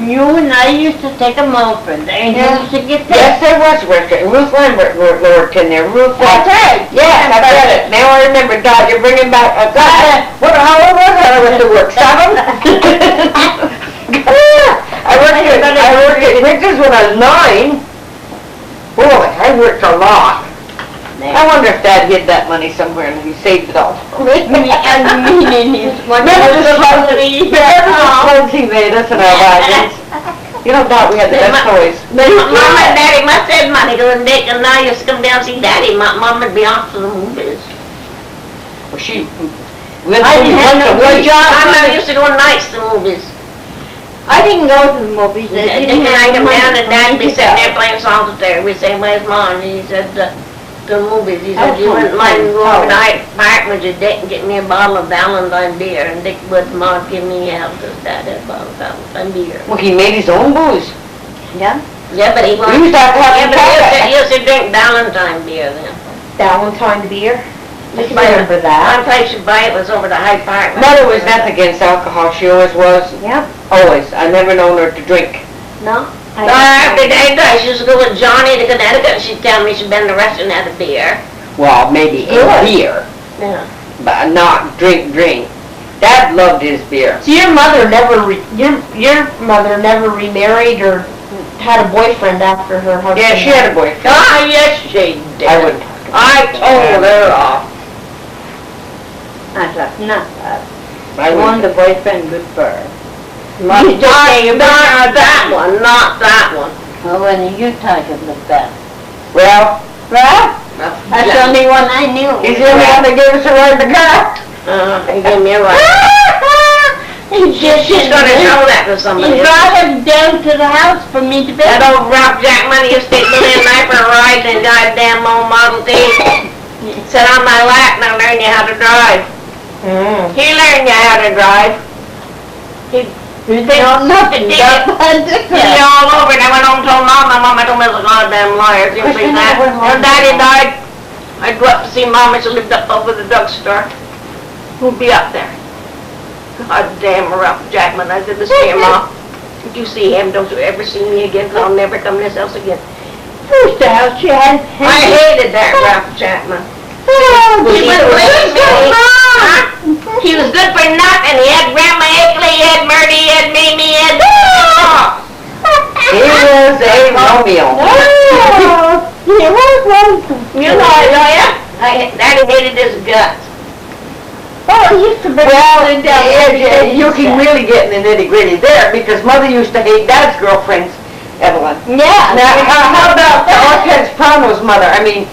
You and I used to take them over there, and you Yeah. used to get Yes, that. there was a restaurant. Ruth Lambert worked in there. Ruth. That's right. Yes, I read it. Now I remember, Dot, you're bringing back a how old was I when I went to work? 7? I worked at Richards when I was 9. Boy, I worked a lot. I wonder if Dad hid that money somewhere and he saved it all. And his one Remember was the supposed to clothes be he made us in our wagons? You know, Dot, we had the best toys. Mom and Daddy must have money, because Dick and I used to come down and see Daddy. Mom would be off to the movies. Well, she went I didn't have no good job. Mom used to go nights to movies. I didn't go to the movies. They Dick didn't and I have come money down and for Dad'd me be to sitting go. there playing solitaire. We'd say, "Where's Mom?" And he said, "The movies." He said, "You Oh, wouldn't mind oh, going over to oh. Hyde Park with your Dick and get me a bottle of Valentine beer." And Dick would, Mom give me help, because Dad had a bottle of Valentine beer. Well, he made his own booze. Yeah. Yeah, but he We used to have to have Yeah, him but try he used to drink Valentine beer then. Valentine beer? I can But remember that. One place you'd buy it was over to Hyde Park. Mother was nothing against alcohol. She always was. Yep. Always. I never known her to drink. No. Every day, I used to go with Johnny to Connecticut, and she'd tell me she'd been to the restaurant and had a beer. Well, maybe a Good. beer, Yeah. but not drink. Dad loved his beer. So your mother never, your mother never remarried or had a boyfriend after her husband? Yeah, she had a boyfriend. Ah, yes, she did. I wouldn't talk I told her off. I thought, not that. I I want the boyfriend good for her. Not You just say you're that one, not that one. Well, when are you talking about that? Well, Ralph? That's the only one I knew. he's the only one that gave us a ride in the car. He gave me a ride. He just She's gonna show that to He somebody. brought him down to the house for me to That visit. old Ralph Jack money used to take Billy and I for a ride in goddamn old Model T. Sit on my lap and I'll learn you how to drive. He learned you how to drive. You know nothing. He all over and I went home and told Mom I told me it was a goddamn liar. You see that? When Daddy died, I'd go up to see Mom, she lived up over the drugstore. Who'd be up there? Goddamn Ralph Jackman, I did this to your Mom. If you see him, don't you ever see me again, 'cause I'll never come to this house again. Who's the house she had? I hated that Ralph Jackman. Oh, He was good He was good for nothing. He had Grandma Hickley, he had Murdy, he had Mimi, he had... He was a Romeo. Oh, he was one. You know I know ya. Daddy hated his guts. Oh, he used to bring Well, it down. you can really get in the nitty gritty there, because Mother used to hate Dad's girlfriends, Evelyn. Yeah. Now, how about Orchid's Pano's mother? I mean,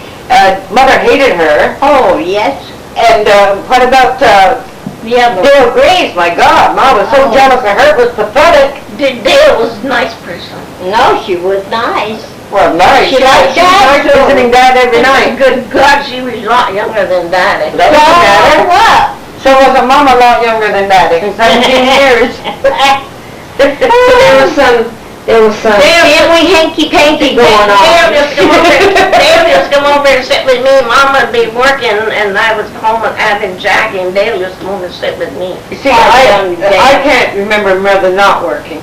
Mother hated her. Oh, yes. And what about The other. Dale Grace? My God, Mom was so Oh. jealous of her, it was pathetic. Dale was a nice person. No, she was nice. Well, nice. She liked She was Dad, nice too. visiting Dad every night. Good God, she was a lot younger than Daddy. That doesn't matter. what? So wasn't Mom a lot younger than Daddy? 17 years. There was some family hanky-panky going Dale on. just come over and sit with me. Mom would be working and I was home and having Jackie and Dale just come over and sit with me. You see, I can't remember Mother not working.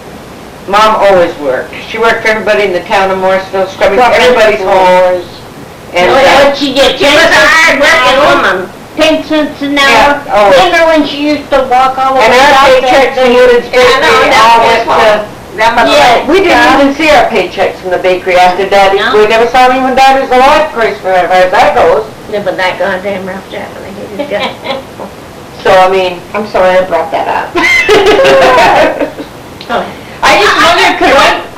Mom always worked. She worked for everybody in the town of Morrisville, scrubbing everybody's home. And, What'd she get? She was a hard-working woman. 10 cents an hour. Yeah, oh. Remember when she used to walk all the and way our out paychecks there? from Woodlands Yeah, I know, Bakery that's all his went fault. to... Yeah. We didn't even see our paychecks from the bakery after Daddy. No. We never saw him when Dad was alive, Christ, as far as that goes. Yeah, but that goddamn Ralph Chapman, I hated his guts. So, I mean... I'm sorry I brought that up. I just wondered,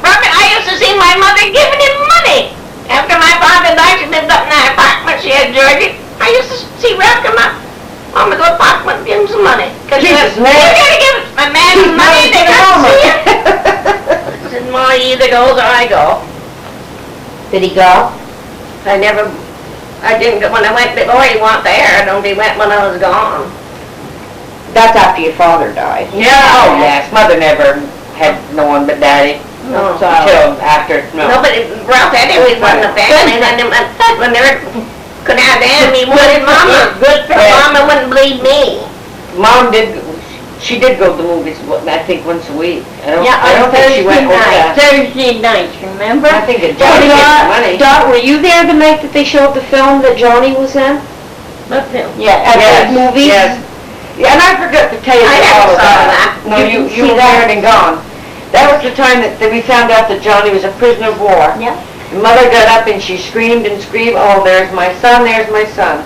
Robert, I used to see my mother giving him money. After my father died, she lived up in that apartment she had, Georgie. I used to see Ralph come up. Mama go to the apartment and give him some money. Cause Jesus, you man. gotta give a man money, they gotta see it. I said, Ma, he either goes or I go. Did he go? I didn't go, when I went before he went there, I don't he went when I was gone. That's after your father died. Yeah, oh yes, Mother never had no one but Daddy. No. Until after, no. Nobody, Ralph had everyone in the family, and then when they couldn't have them, he wanted Mama. Good for him. Mama wouldn't believe me. Mom she did go to the movies, I think, once a week. I don't think she went over that. Thursday nights, remember? I think it Johnny gets money. Dot, were you there the night that they showed the film that Johnny was in? What film? Yeah. At Yes, the movies? yes. Yeah, and I forgot to tell you I all never of saw that. that. No, You didn't you see were that? married and gone. That was the time that we found out that Johnny was a prisoner of war. Yeah. And Mother got up and she screamed and screamed, oh, there's my son, there's my son.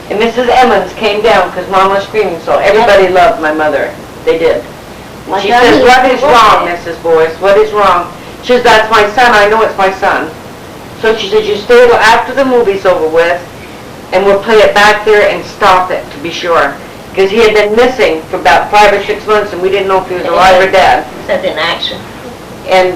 And Mrs. Emmons came down because Mom was screaming, so everybody loved my mother. They did. My She Johnny says, what was is the wrong, boy. Mrs. Boyce? What is wrong? She says, that's my son, I know it's my son. So she says, you stay till after the movie's over with, and we'll play it back there and stop it, to be sure. Because he had been missing for about 5 or 6 months, and we didn't know if he was alive or dead. Said in action. And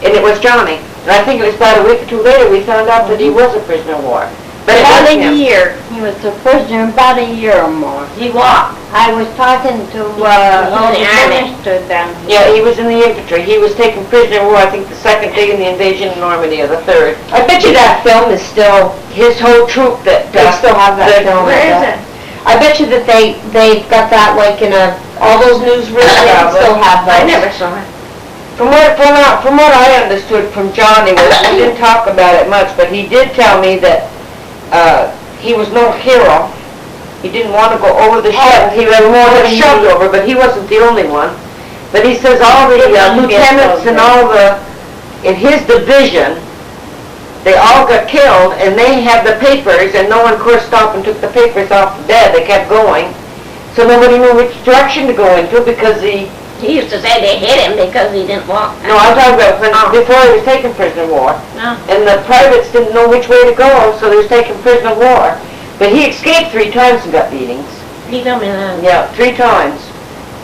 it was Johnny. And I think it was about a week or two later, we found out that he was a prisoner of war. But it About wasn't a him. year. He was a prisoner about a year or more. He walked. I was talking to, in the the army. minister down Yeah, he was in the infantry. He was taken prisoner of war, I think, the second day in the invasion of Normandy, or the third. I bet you that film is still, His whole troop that... they still have that film. Where is it? I bet you that they've got that like in all those newsreels, they still have I those. never saw it. From what I understood from Johnny, was we didn't talk about it much, but he did tell me that he was no hero. He didn't want to go over the ship. He was more than shoved over, but he wasn't the only one. But he says all the lieutenants and all in his division, they all got killed, and they had the papers, and no one, of course, stopped and took the papers off the bed. They kept going. So nobody knew which direction to go into because He used to say they hit him because he didn't walk. no, I'm talking about before he was taken prisoner of war. No. And the privates didn't know which way to go, so they was taken prisoner of war. But he escaped 3 times and got beatings. He told me that. Yeah, 3 times.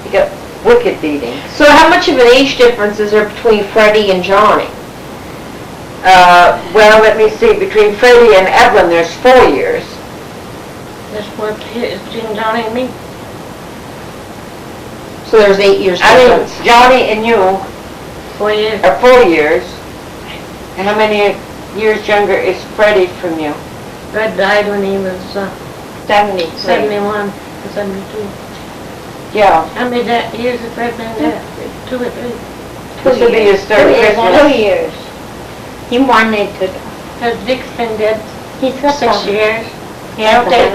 He got wicked beatings. So how much of an age difference is there between Freddie and Johnny? Well, let me see, between Freddie and Evelan, there's 4 years. That's what between Johnny and me. So there's 8 years I mean, difference. Johnny and you 4 years. are 4 years. And how many years younger is Freddie from you? Fred died when he was 73. 71 or 72. Yeah. How many years has Fred been dead? 2 or 3. This will be his third 2 Christmas. years. He wanted to, Because Dick's been dead he's got 6 some, years. he has They've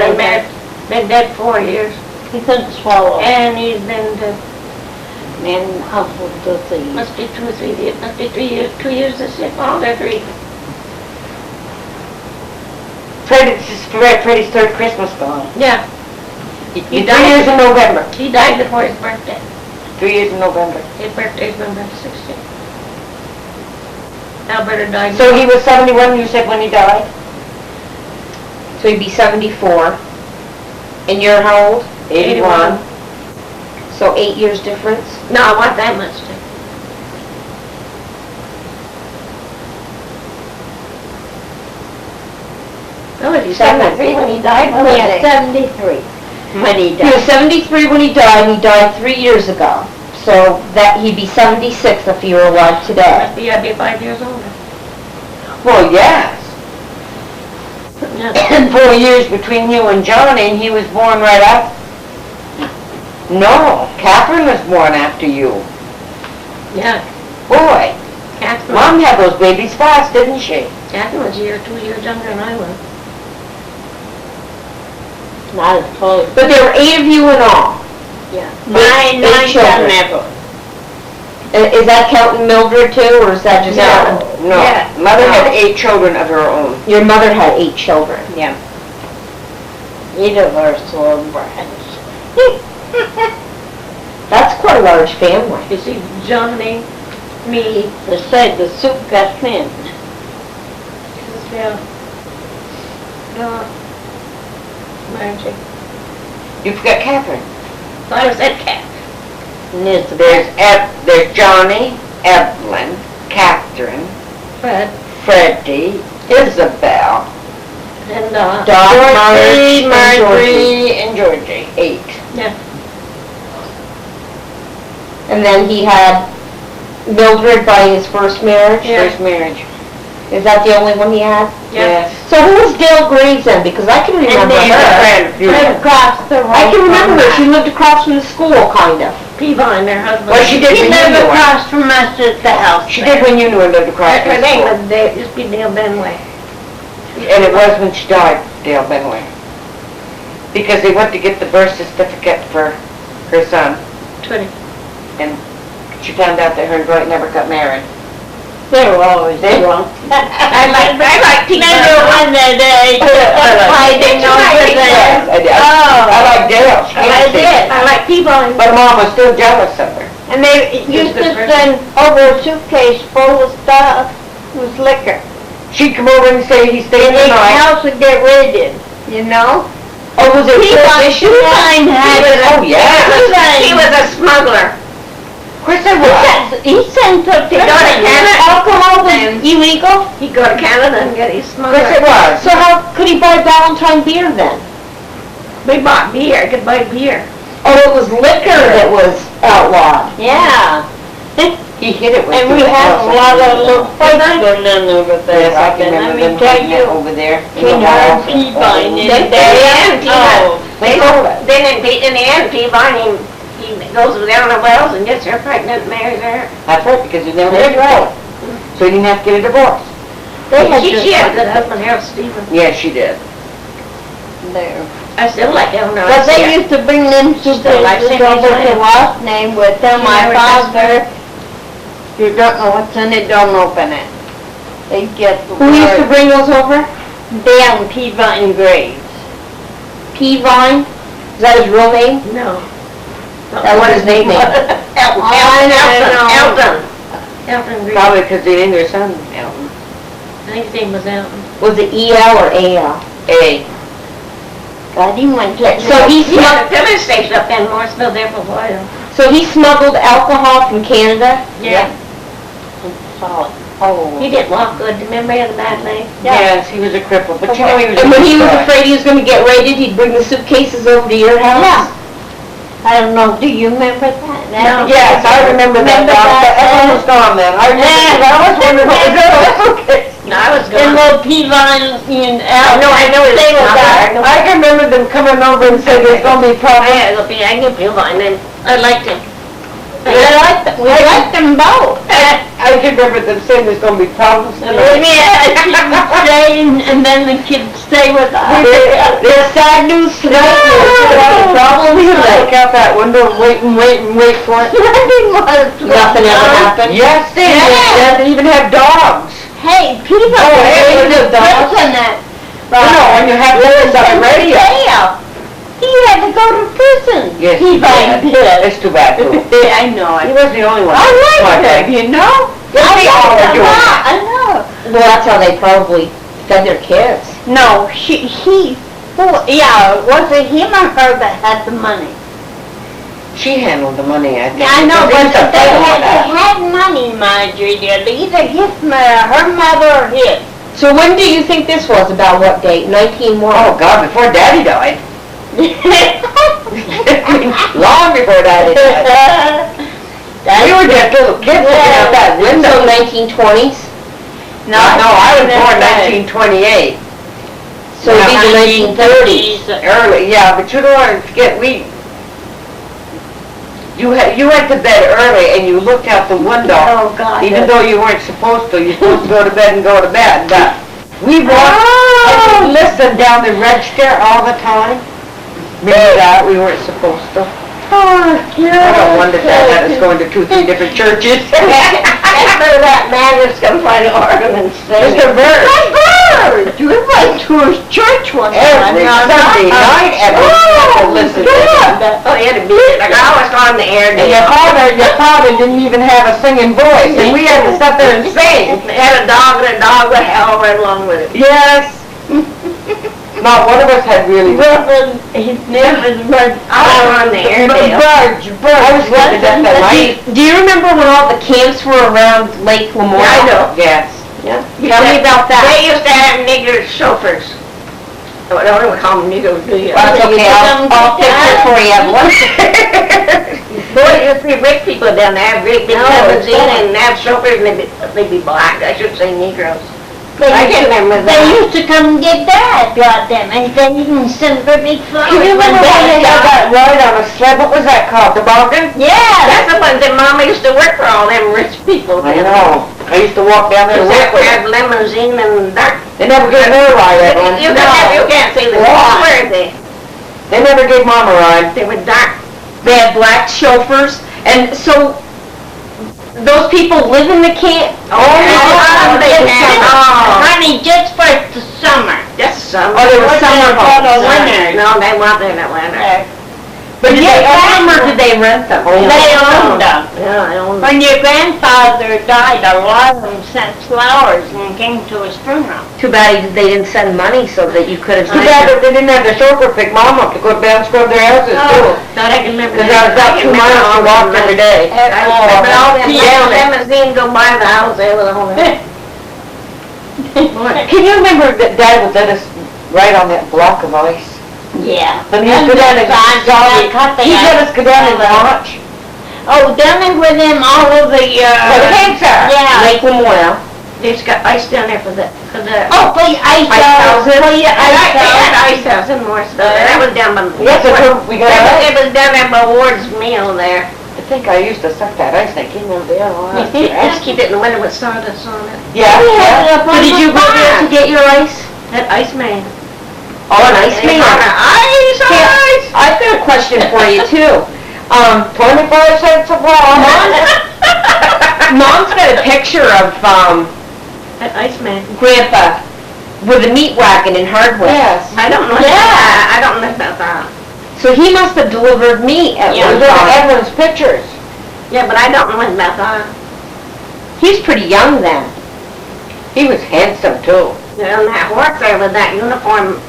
been dead 4 years. he couldn't swallow. And he's been dead, And also disease. must be 2 or 3 years, must be 3 years, 2 years this year. Oh, they're 3. Freddie's third Christmas gone. Yeah, He He 3 died. years in November. he died before his birthday. 3 years in November. His birthday's November 16th. Alberta died. So he was 71, you said, when he died? So he'd be 74. And you're how old? 81. So 8 years difference? No, I want that much too. No, was he 73 when he died? What was Yeah, he? 73 when he He was died. 73 when he died 3 years ago. So that he'd be 76 if he were alive today. Must be, I'd be 5 years older. Well, yes. Yeah. And 4 years between you and Johnny, and he was born right after. No, Catherine was born after you. Yeah, Boy, Catherine. Mom had those babies fast, didn't she? Catherine was a year, 2 years younger than I was. Not as close. But there were 8 of you in all. Nine children. never. Is that counting Mildred too, or is that just Ellen? No. Yeah. Mother had 8 children of her own. Your mother had 8 children. Yeah. Either of our soul brands. That's quite a large family. You see, Johnny, me, They said the soup got thin. Phil, Dawn, Margie. You forgot Catherine. I was at Cat. And there's There's Johnny, Evelan, Catherine, Fred, Freddie, Isabel, and Dot, Dorothy, Marge, and Georgie. Marjorie, and Georgie. 8. yeah, And then he had Mildred by his first marriage. Yeah. First marriage. Is that the only one he had? yeah. So who was Dale Graves then? Because I can remember then her. right across the road. I can remember her. She from lived across from the school, kind of. Peavine, their husband. Well, she did He when you lived knew her. across from us at the house. She did when you knew her, lived across Her from name school. was Dale, used to be Dale Benway. And it was when she died, Dale Benway. Because they went to get the birth certificate for her son, Twitty. and she found out that her and Dwight never got married. They were always drunk. I like Peavine. Remember when they fighting over there? I like Dale. She I can't see. did. I like Peavine. But Mom was still jealous of her. And they used to send over a suitcase full of stuff with liquor. She'd come over and say, he stayed And the the night. house would get raided, you know? Oh, was it Peavine had it. Oh, yeah. He was a smuggler. Of course I was. He sent to He got a Canada. alcohol was illegal. He'd go to Canada and get his Of course it smuggler. was. So how could he buy Valentine beer then? We bought beer, could buy beer. Oh, it was liquor that was outlawed. Yeah. He hit it with And we had a lot of little fights going on over there. Yes, I can Let remember me them tell hiding it you. over there. in the Between her and wall. Peavine They- and they- oh. They sold it. Then in the end, Peavine, he goes down to Wells and gets her pregnant and marries her. That's right, because he never That's lived right. So he didn't have to get a divorce. They had She had a good just husband, Harold Stevens. Yes, she did. there. I still like Eleanor. But they used to bring them suitcases like St. over to Lucia. us, and they would tell She my never touched father, you don't know what's in it, don't open it. They get the Who used to word bring those over? down Peavine Graves. P-Vine? Is that his real name? No. That what his name is? Elton, I know. Elton. Elton Green. Probably because they named their son Elton. I think his name was Elton. Was it E-L or A-L? A. God, he went to... So he He had a smuggled, filling station up in Morrisville there for a while. so he smuggled alcohol from Canada? Yeah. Oh. He didn't walk good, remember he had a bad leg? Yes, he was a cripple, but you know he was a And when he good was guy. afraid he was gonna get raided, he'd bring the suitcases over to your house? Yeah. I don't know, do you remember that? No. Yes, I remember that, Remember dog, but that, everyone was gone then. I remember, I always wondered what was okay. No, I was And gone. little Peavine and I know he They was were gone. there. I can remember them coming over and saying there's gonna be problems. I knew Bill and then I liked him. We liked them both. I can remember them saying there's gonna be problems. Yeah, she would stay and then the kids stay with us. There's sad news tonight, there's problems Look tonight. out that window, wait for it. Nothing ever happened? Yes, they Yeah. did. They even have dogs. Hey, Peavine Oh, hey, was the in dogs. prison that. You know, when you have this on the radio. He had to go to prison. Yes, he Peavine did. did. It's too bad, too. I know He it. wasn't the only one. I like Okay. him, you know? Yes, they all were doing that. I know. Well, that's how they probably fed their kids. No, was it him or her that had the money? She handled the money, I think. I know, because but they they used to fight had, over they had money, Marjorie, dear. Either her mother or his. So when do you think this was, about what date? 19 what? that. Oh, God, before Daddy died. Long before Daddy died. We were just little kids looking out that So window. 1920s? No, I was born 1928. So it'd be the 1930s. Early, yeah, but you don't want to forget, you went to bed early and you looked out the window. Oh, God. Even though you weren't supposed to, you're supposed to go to bed and go to bed, but we walked and we listened down the register all the time. Maybe that, we weren't supposed to. Oh, I don't wonder if that had us going to 2-3 different churches. After that man just come find an organ and sing. Mr. Bird, Bird! We went to his church one time. every Sunday night, and we had to listen to him. Oh, he had a beat, like I always on the air. And your father didn't even have a singing voice, and we had to sit there and sing. They had a dog would howl right along with it. Yes. Not one of us had really. His name was Bird. I was on the air. I was looking at the light. Do you remember when all the camps were around Lake Lemoore? Yeah, I know. Yes. Tell me about that. They used to have nigger chauffeurs. Oh, I don't want to call them niggers, do you? That's okay, I'll fix it for you. Boy, you see rich people down there have really big No, limousine it's and have chauffeurs and they'd be black. I should say Negroes. They I used can't to- remember They that. used to come and get Dad, goddamn, and they even sent for big flowers. You remember when they had that ride on a sled? What was that called? Toboggan? Yeah, That's the ones that Mama used to work for all them rich people. I know. I used to walk down there to work with Have them. limousine and dark. They never gave her a ride, Evelyn. You can't say the Why? where are they? They never gave Mom a ride. They were dark. They had black chauffeurs, and so those people live in the camp? honey, just for the summer. Just some. Oh, they were summer For the homes. winter. No, they weren't there in that winter. But did they own them or did they rent them? They owned them. Yeah, I owned them. When your grandfather died, a lot of them sent flowers and came to his funeral. Too bad they didn't send money so that you could have. Too bad that they didn't have the chauffeur pick Mom up to go down and scrub their houses too. Thought I can remember. Because that was about 2 miles to walk every day. I remember all them Yeah. limousine go by the house there with all them. Can you remember that Dad would let us ride on that block of ice? Yeah. Then he'd go down and he'd let us go down and watch. Oh, down there with them, all of the, Where the tanks are. Yeah. Lake Lemoore. They just got ice down there for the, Oh, for your ice house. For your They ice had house. ice house in Morrisville. That was down by. Yes, we got It was down there by Ward's Mill there. I think I used to suck that ice, I came over there a lot. I just keep it in the winter with sawdust on it. Yeah, yeah. So did you go there to get your ice? That ice man. Oh, an ice They man. call it ice, ice. I've got a question for you too. 25 cents a block. Mom's got a picture of, That Iceman. Grandpa, with a meat wagon in Hardwick. Yes. I don't know Yeah. that. I don't know about that. So he must have delivered meat at Yeah, one Look time. at Evelyn's pictures. Yeah, but I don't know about that. He's pretty young then. He was handsome too. And that horse there with that uniform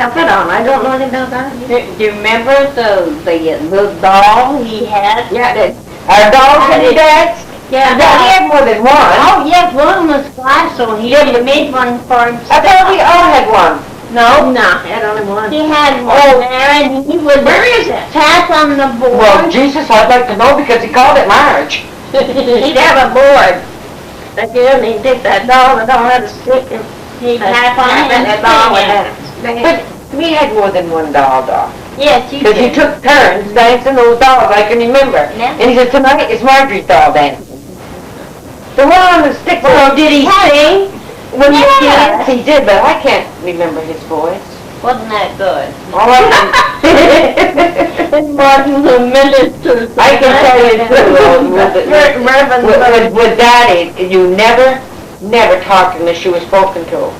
outfit on, I don't know anything about that. Do you remember the doll he had? Yeah, it, Our dogs and dads? yeah, Yeah, he had more than one. Oh, yes, one was glass, so he made one for himself. I thought we all had one. No, no, I had only one. he had one there, and he would Where is it? tap on the Well, board. Jesus, I'd like to know because he called it Marge. He'd have a board. Again, he'd take that doll, the doll had a stick and He'd tap on it and that doll with sing it. that. But we had more than one doll. Yes, you Because he did. took turns dancing those dolls, I can remember. Yeah. And he said, tonight is Marjorie's doll dancing. The one on the stick. So did he sing when you Yes, did? he did, but I can't remember his voice. Wasn't that good? All I can, And Martin the minister. I can tell you too, with Daddy, you never talked unless you were spoken to.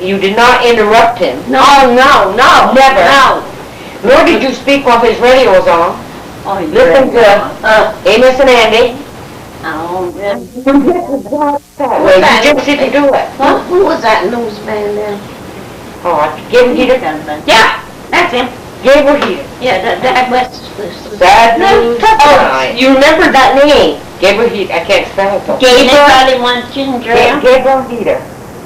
You did not interrupt him. Oh, no. Never. No. Nor did you speak while his radio was on. Oh, you Listen to Amos and Andy. Oh, yes. Well, you just didn't do it. Who was that news man then? Oh, Gabriel Heater. Yeah, that's him. Gabriel Heater. Yeah, that West. Sad news Oh, tonight. you remember that name? Gabriel Heater, I can't spell it though. Anybody want ginger ale? Gabriel Heater.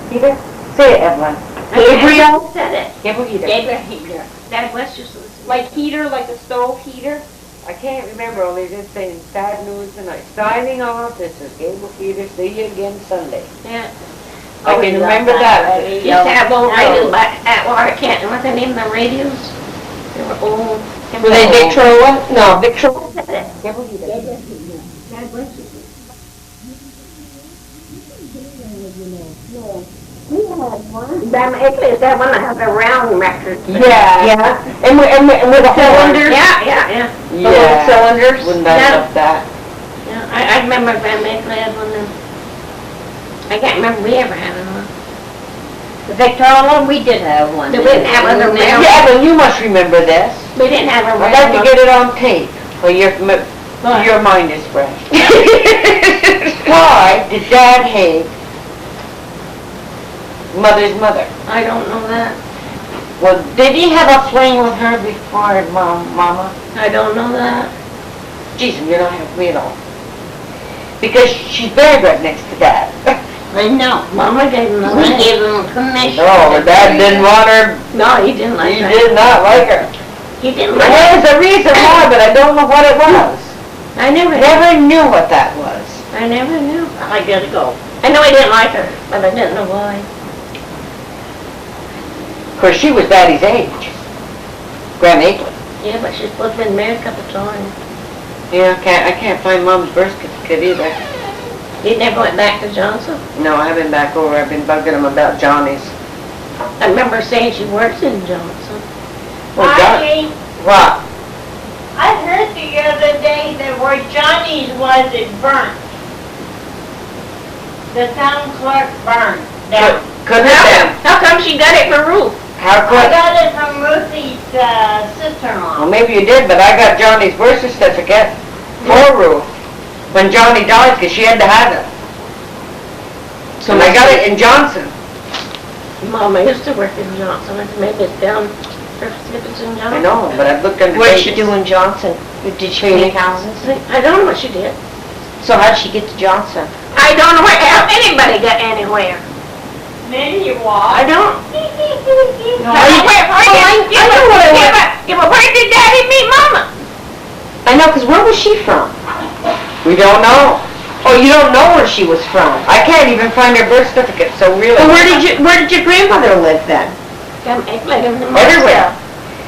Heater? Say it, Evelyn. Gabriel? Said it. Gabriel Heater. Gabriel heater. That West just was. Like heater, like a stove heater? I can't remember, only just saying sad news tonight. Signing off, this is Gabriel Heater, see you again Sunday. Yeah. I can remember that. Used to have old radios, but I can't, what's the name of the radios? They were old. Were they Victrola? No, Victrola. Said it. Gabriel Heater. That West just was. Damn, it's that one that has a round record. Yeah. And with a cylinder? Yeah. The little cylinders? Wouldn't I Yeah. love that? Yeah, I remember Grandma had one then. I can't remember we ever had one. The Victrola, we did have one. We didn't have one around. Yeah, Evelyn, you must remember this. We didn't have a I'd like to round get it on tape, or your mind is fresh. Why did Dad hate Mother's mother? I don't know that. Well, did he have a fling with her before Mama? I don't know that. Jesus, you don't have me at all. Because she's buried right next to Dad. I know. Mama gave him the We land. gave him permission. No, to but Dad bury didn't her. want her. No, he didn't like He that. did not like her. He didn't like it. There's a reason why, but I don't know what it was. I never Never knew what that was. I never knew. I gotta go. I know he didn't like her, but I didn't know why. Of course, she was Daddy's age. Grandma Evelan. Yeah, but she's supposed to been married a couple times. Yeah, I can't find Mom's birth certificate either. He never went back to Johnson. No, I haven't been back over. I've been bugging him about Johnny's. I remember saying she works in Johnson. Oh, John. Margie, What? I heard the other day that where Johnny's was, it burnt. The town clerk burned down. Couldn't have been. How come she got it for Ruth? How I could? got it from Ruthie's sister-in-law. Well, maybe you did, but I got Johnny's birth certificate for Ruth when Johnny died, because she had to have it. So And I got it in Johnson. Mama used to work in Johnson. Maybe it's down, if it's in Johnson. I know, but I've looked under. What did she do in Johnson? Did she paint houses? I don't know what she did. So how'd she get to Johnson? I don't know how anybody got anywhere. Then you I walk. don't. Where did Daddy meet Mama? I know, because where was she from? We don't know. Oh, you don't know where she was from. I can't even find her birth certificate, so really. Well, where did your grandmother live then? Everywhere.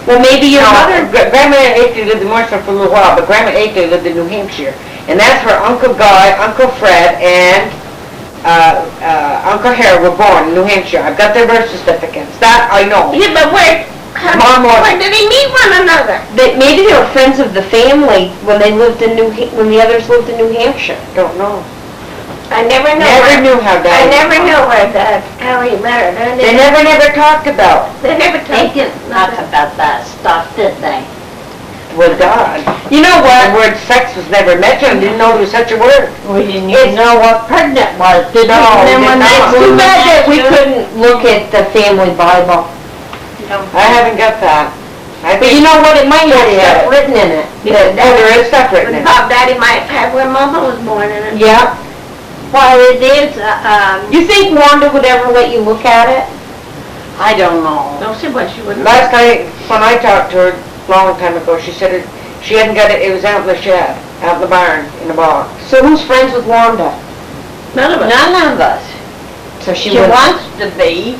Well, maybe your No, mother... Grandma Evelan lived in Morrisville for a little while, but Grandma Evelan lived in New Hampshire. And that's where Uncle Guy, Uncle Fred, and Uncle Harry were born in New Hampshire. I've got their birth certificates. That I know. Yeah, but where did they meet one another? Maybe they were friends of the family when they lived in when the others lived in New Hampshire. Don't know. I never knew. Never knew how I Daddy. never knew how he met her. They never talked about. They never They talked. didn't talk about that stuff, did they? Well, God. You know The what? word sex was never mentioned. Didn't know there was such a word. We didn't even know what pregnant was, did we? No, we Then when did they not. Too bad that we asked you- couldn't look at the family Bible. I haven't got that. I But you think, know what, it might have Yeah. stuff written in it. oh, there is stuff written in it. Bob Daddy might have where Mama was born in it. Yeah. Well, it is, You think Wanda would ever let you look at it? I don't know. No, she was, she wouldn't. Last night, when I talked to her a long time ago, she said she hadn't got it, it was out in the shed, out in the barn, in the box. So who's friends with Wanda? None of us. None of us. So she She was. wants to be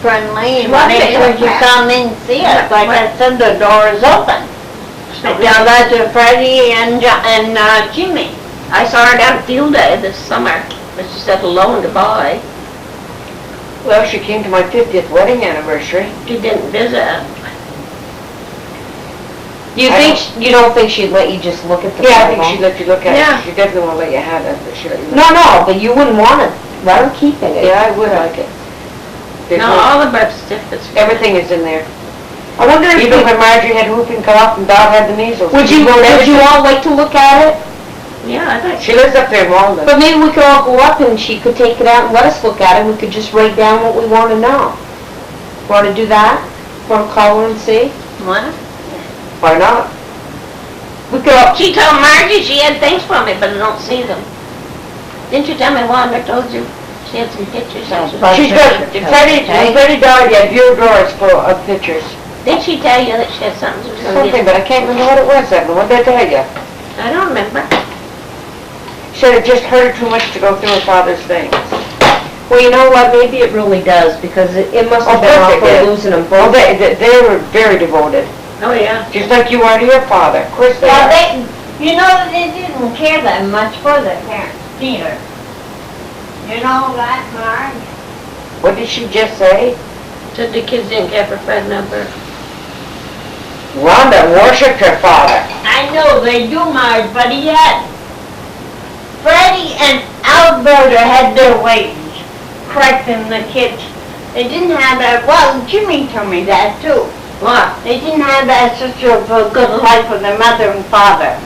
friendly, She and wants make to be sure you friendly. come in and see us. Like I said, the door is open. I tell that to Freddie and Jimmy. I saw her down at Field Day this summer, but she said hello and goodbye. Well, she came to my 50th wedding anniversary. She didn't visit. You I think, you don't think she'd let you just look at the Yeah, I Bible? think she'd let you look at Yeah. it. She definitely won't let you have it, but she'll let you look. No, but you wouldn't want to let her keep it. Yeah, I would like it. There's No, all the birth certificates. everything is in there. I wonder if Even you, when Marjorie had whooping cough and Dot had the measles. would you all like to look at it? Yeah, I thought She lives up there in Walden. But maybe we could all go up and she could take it out and let us look at it. We could just write down what we want to know. Want to do that? Want to call her and see? What? Why not? We could all, She told Margie she had things for me, but I don't see them. Didn't you tell me Wanda told you she had some pictures? She's got, Freddie, when Freddie died, he had bureau drawers full of pictures. Did she tell you that she had something she was gonna Something, get? but I can't remember what it was, Evelyn. What did I tell you? I don't remember. She said it just hurt her too much to go through her father's things. well, you know what, maybe it really does, because it must have Oh, been of course it awful did. losing them Well, both. they were very devoted, Oh, yeah. just like you are to your father. Of course they Well, are. they, you know, they didn't care that much for their parents either. You know that, Marge? What did she just say? Said the kids didn't care for Fred number. Rhonda worshipped her father. I know they do, Marge, but he had. Freddie and Alberta had their ways, correcting the kids. They didn't have that, well, Jimmy told me that too. What? They didn't have that such a good life with their mother and father.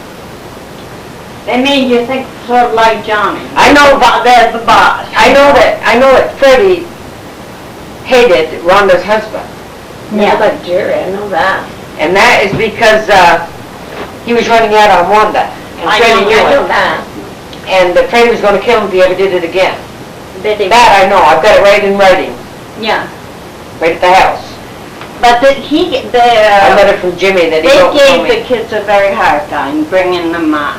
They made you think sort of like Johnny. I know about they're the boss. I know that Freddie hated Rhonda's husband. Yeah, but Jerry, I know that. And that is because, he was running out on Wanda. And Freddie knew I know it. that. And Freddie was gonna kill him if he ever did it again. They did. That I know, I've got it right in writing, Yeah, right at the house. but A letter from Jimmy that he they wrote for gave the me. kids a very hard time bringing them up.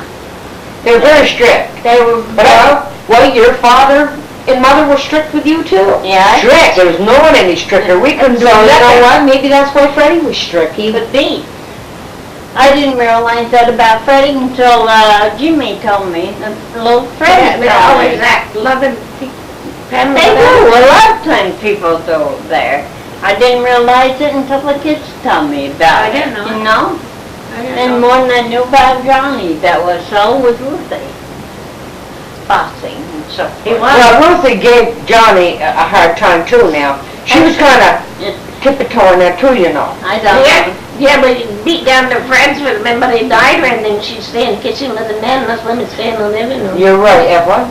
They were very strict. They were, But Well, your father and mother were strict with you too. yeah, strict, there was no one any stricter, we couldn't do So you know nothing. what, maybe that's why Freddie was strict. He could be. I didn't realize that about Freddie until Jimmy told me, the little Freddie They told always me. act loving. Family They loving. do, a lot of times people do there. I didn't realize it until the kids told me about I it. didn't know it. You know? I didn't And know. more than I knew about Johnny, that was so was Ruthie. Bossing and so He forth. was. Well, Ruthie gave Johnny a hard time too now. She was kinda tippy-toeing there too, you know. I don't Yeah, know. yeah, but you beat down their friends with them, but they died or anything, she'd stay in the kitchen with the men, and us women stay in the living room. You're right, Evelyn.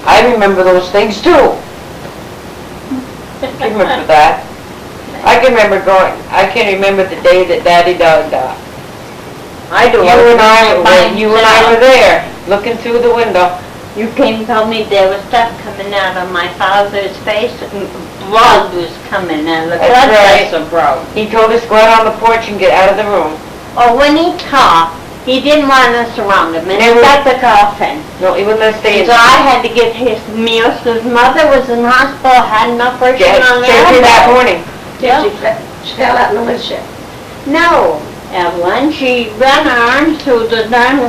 I remember those things too. I remember that. I can remember I can remember the day that Daddy died. I do. You and I were there, looking through the window. You came and told me there was stuff coming out of my father's face, and blood was coming and the That's blood right. vessel broke. He told us to go out on the porch and get out of the room. Or when he coughed, he didn't want us around him, and he Never- got the coughing. No, he wouldn't let us stay in. So I had to get his meals, because mother was in hospital, had an operation Yeah, on surgery that her elbow. morning. Yeah, she fell out in the woodshed. No, Evelyn, she ran her arms through the darn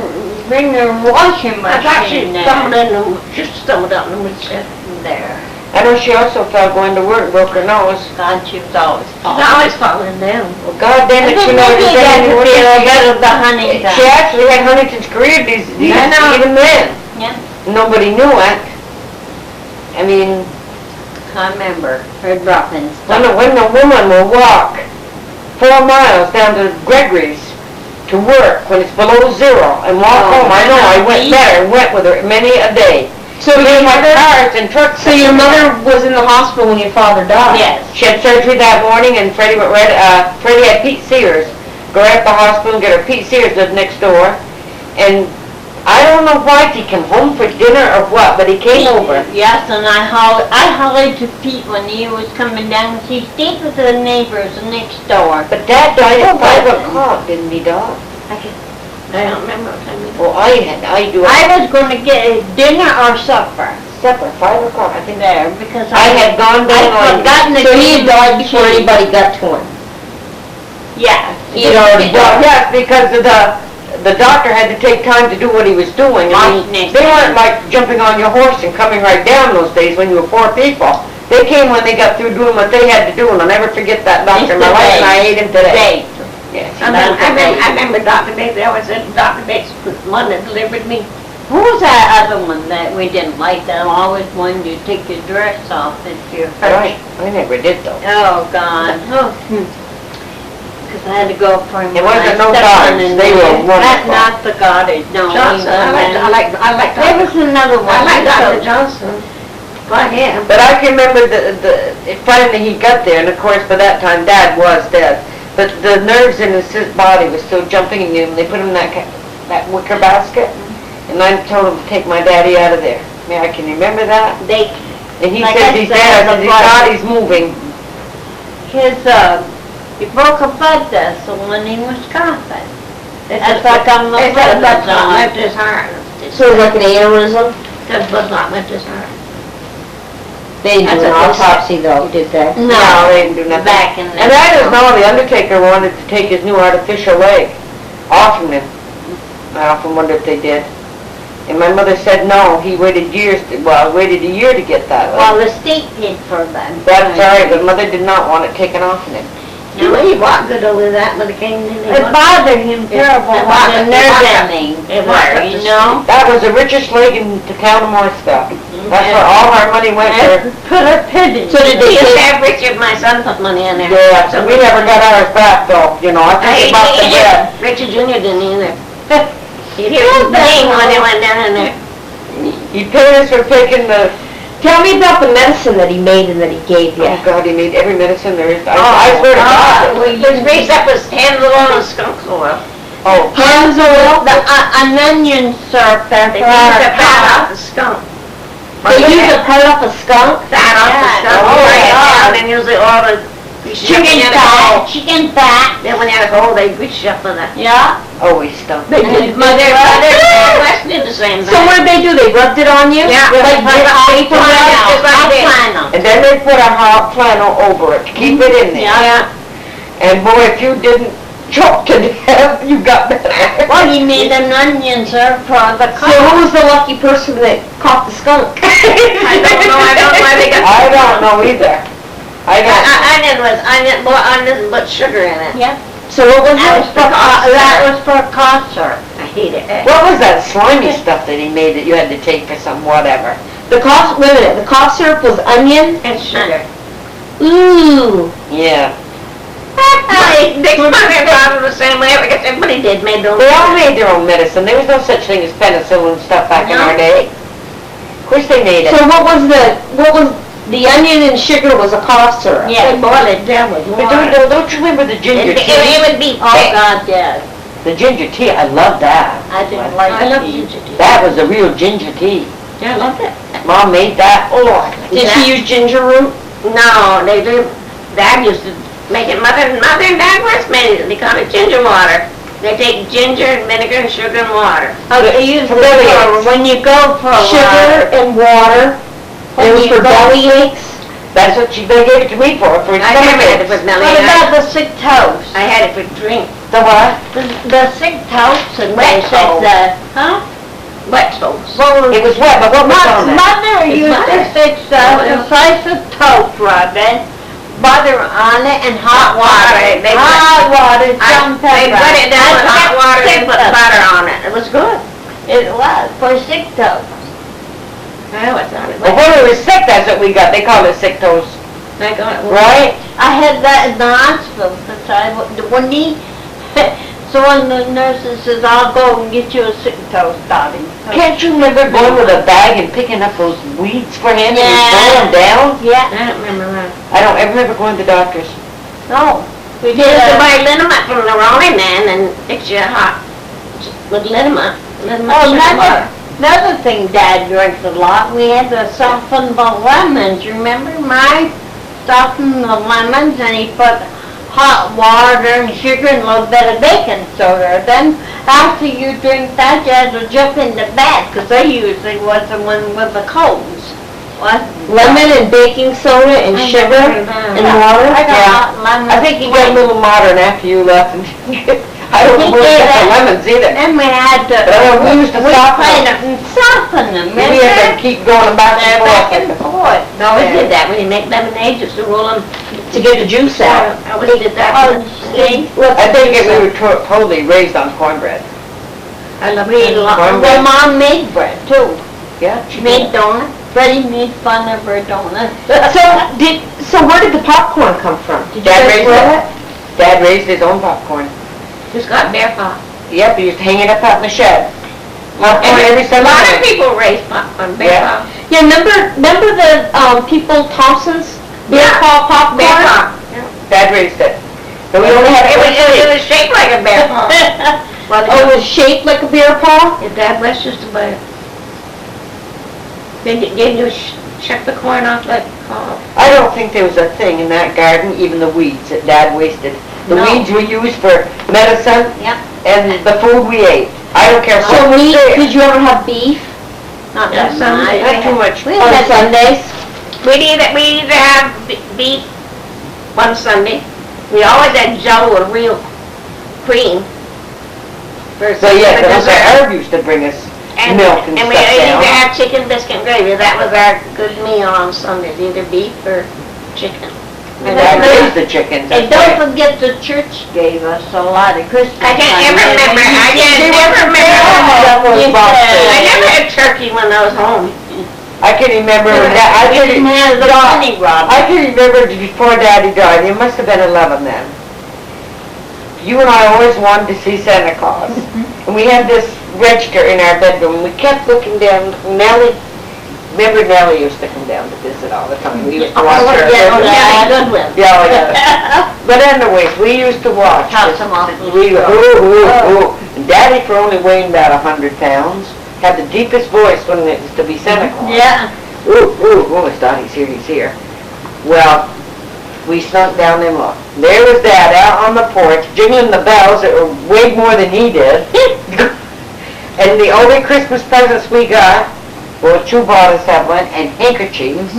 ringer washing I thought she machine stumbled there. in the, just stumbled out in the woodshed. There. I know she also fell going to work, broke her nose. God, she was always She's falling. always falling down. Well, God damn it, I she think knows maybe it's that's any a worse. bit of the honey. She actually had Huntington's career, these I know. even then. Yeah. Nobody knew it. I mean, I remember her dropping when stuff. a woman will walk 4 miles down to Gregory's to work when it's below zero and walk Oh, home, I know, I went me? there and went with her many a day. So We your had mother, cars and trucks. so your mother was in the hospital when your father died? Yes. She had surgery that morning, and Freddie had Pete Sears go right to the hospital and get her. Pete Sears lived next door, and I don't know why he came home for dinner or what, but he came over. Yes, and I hollered to Pete when he was coming down, he stayed with the neighbors next door. But Dad died at 5 o'clock, didn't he, Doc? I don't remember what time it was. Well, I was gonna get dinner or supper supper, 5 o'clock, I think. there, because I had gone down I'd on. forgotten the So he had green died before cheese. anybody got to him? Yeah. He had already Well, died. yes, because the doctor had to take time to do what he was doing. I mean, Next they weren't time. like jumping on your horse and coming right down those days when you were 4 people. They came when they got through doing what they had to do, and I'll never forget that doctor in my life, and I hate him today. Yes, he I remember Dr. Bates, I always said Dr. Bates was the one that delivered me. Who was that other one that we didn't like, that always wanted you to take your dress off if you're hurt? Right, I never did though. Oh, God. Because I had to go for him. It when wasn't I no stepped dogs, on in they there. were wonderful. Not the Goddard, no. Johnson, I like There was another one. I like Dr. so- Johnson. Go ahead. But I can remember finally he got there, and of course by that time Dad was dead. But the nerves in his body were still jumping in him. They put him in that wicker basket, and I told him to take my daddy out of there. I can remember that. And he Like said I he's said, dead, the his blood- body's moving. He broke a blood vessel when he was coughing. That's It's like on the They said blood blood not on. went to his heart. So it was like an aneurysm? Because blood not went to his heart. They didn't do an That's what they said. autopsy though, did they? No, they didn't do nothing. Back in the. And I just know the undertaker wanted to take his new artificial leg off of him. I often wonder if they did. And my mother said no, he waited a year to get that Well, leg. the state paid for that. That's all right, but mother did not want it taken off of him. He walked good over that, but it came in. It bothered him terrible It when the bothered- nerve it ending It were, bothered you the know? That was the richest leg in the town of Morrisville. That's where all our money went for. Put a pity. So did He they used to take, have Richard, my son, put money in there. Yeah, so we never got ours back though, you know, I think about the bread. Richard Junior didn't either. He Feel was better. when they went down in there. He paid us for taking the, tell me about the medicine that he made and that he gave you. oh God, he made every medicine there is. I swear to God. His recipe was handle on a skunk oil. Oh, Hands oil? An onion syrup They after used to fat our off the skunk. They used to cut off a skunk? Fat off the skunk, Oh, bring it yeah. down, and usually all the chicken fat. Then when you had a cold, they greased you up with that. Yeah. always stunk. They And did. Mother West did the same So thing. what did they do? They rubbed it on you? Yeah. Like Like paper flannel. rub? Just like this. And then they put a hot flannel over it to keep it in there. Yeah. And boy, if you didn't choke to death, you got better. Well, he made an onion syrup for the So who was the lucky person that caught the skunk? I don't know why they got. I don't know either. I don't. Onion, but sugar in it. Yeah. So what was That was it? for, that was for cough syrup. I hate it. What was that slimy stuff that he made that you had to take for some whatever? The cough, wait a minute, the cough syrup was onion? And sugar. Ooh. Yeah. They thought it the same way, I guess everybody did, made their own. They all made their own medicine. There was no such thing as penicillin stuff back in our day. Of course they made it. So what was the onion and sugar was a cough syrup? They boiled it down with But water. don't you remember the ginger It tea? would be Oh, thick. God, yes. The ginger tea, I love that. I didn't like I love tea. ginger tea. That was the real ginger tea. Yeah, I loved it. Mom made that. Oh, Lord. Did she use ginger root? No, they do, Dad used to make it, Mother and Dad West made it, they call it ginger water. They take ginger and vinegar and sugar and water. Okay, use For belly aches. when you go for a Sugar and water. When It was you for go- belly aches. That's what they gave it to me for I stomach never had it aches. for belly What ache. about the sick toast? I had it for drink, The what? The sick toast and Wet they said toast. huh? wet toast. It was wet, but what was on that? Mother It's used to butter. fix a slice of toast, Robin, butter on it and hot water. They Hot water, I, some they pepper. put it down with hot water and Sick put toast. butter on it, it was good. It was for sick toast. I always thought it Well, was. when we were sick, that's what we got. They called it sick toes, I got it. right? I had that in the hospital, because one knee, so one of the nurses says, I'll go and get you a sick toe starting. Can't you remember going with a bag and picking up those weeds for him and Yeah. throwing them down? Yeah, I don't remember that. I don't ever remember going to the doctors. no, we You did used to a, buy liniment from the rolling man and fix you hot with liniment. Liniment oh, sugar water. another thing Dad drinks a lot, we had to soften the lemons, remember? My softened the lemons and he put hot water and sugar and a little bit of baking soda. Then after you drink that, you had to jump into bed, because I usually was the one with the colds. What? Lemon and baking soda and I sugar never heard and that. water? I got Yeah. hot lemons. I think you got a little modern after you left. And I don't He know did the that. lemons either. Then we had to, We used to soften clean them. it and soften them, We had to keep going back They're and back and forth. forth. No, we did that when you make lemonade, just to roll them. To get the juice out. I always did that. Oh, see? I think we were totally raised on cornbread. I love We, it. my mom made bread too. Yeah. She made donuts. Freddie made fun of her donuts. So where did the popcorn come from? Did you Dad guys raised grow it. it? Dad raised his own popcorn. Just got bear paw. Yep, he used to hang it up out in the shed. Popcorn every A Sunday lot of night. people raise popcorn, bear Yeah. paw. Yeah, remember the people, Thompson's beer Yeah. paw popcorn? Bear paw. Dad raised it. But we only had It was, it. it was shaped like a bear paw. Well, Oh, it was shaped like a beer paw? your dad was just to buy it. Didn't you check the corn off like, I don't think there was a thing in that garden, even the weeds that Dad wasted. The No. weeds we used for medicine Yep. and the food we ate. I don't care So what was meat, there. did you ever have beef Not Yeah, that some- much. Not too much. We on had Sundays? we'd either have beef one Sunday. We always had jello with real cream. For So yeah, for but dessert. Herb used to bring us milk and we stuff either down. have chicken biscuit gravy. That was our good meal on Sundays, either beef or chicken. And Dad raised the chickens. And that's don't why. forget the church gave us a lot of Christmas. I can't ever money. remember. I You can't see ever what remember. That was You box said- food. I never had turkey when I was home. I can remember when Dad, I We can, didn't have the money, Rob. I can remember before Daddy died, it must have been 11 then. You and I always wanted to see Santa Claus. And we had this register in our bedroom. We kept looking down. Nellie, remember Nellie used to come down to visit all the time. We used to watch her. Yeah, good one. Yeah, yeah. But anyways, we used to watch. House them off the We, show. ooh. And Daddy, for only weighing about 100 pounds, had the deepest voice when it was to be Santa Claus. Yeah. Ooh, it's not, he's here. Well, we snuck down there and looked. There was Dad out on the porch, jingling the bells that were way more than he did. And the only Christmas presents we got were 2 bottles of one and handkerchiefs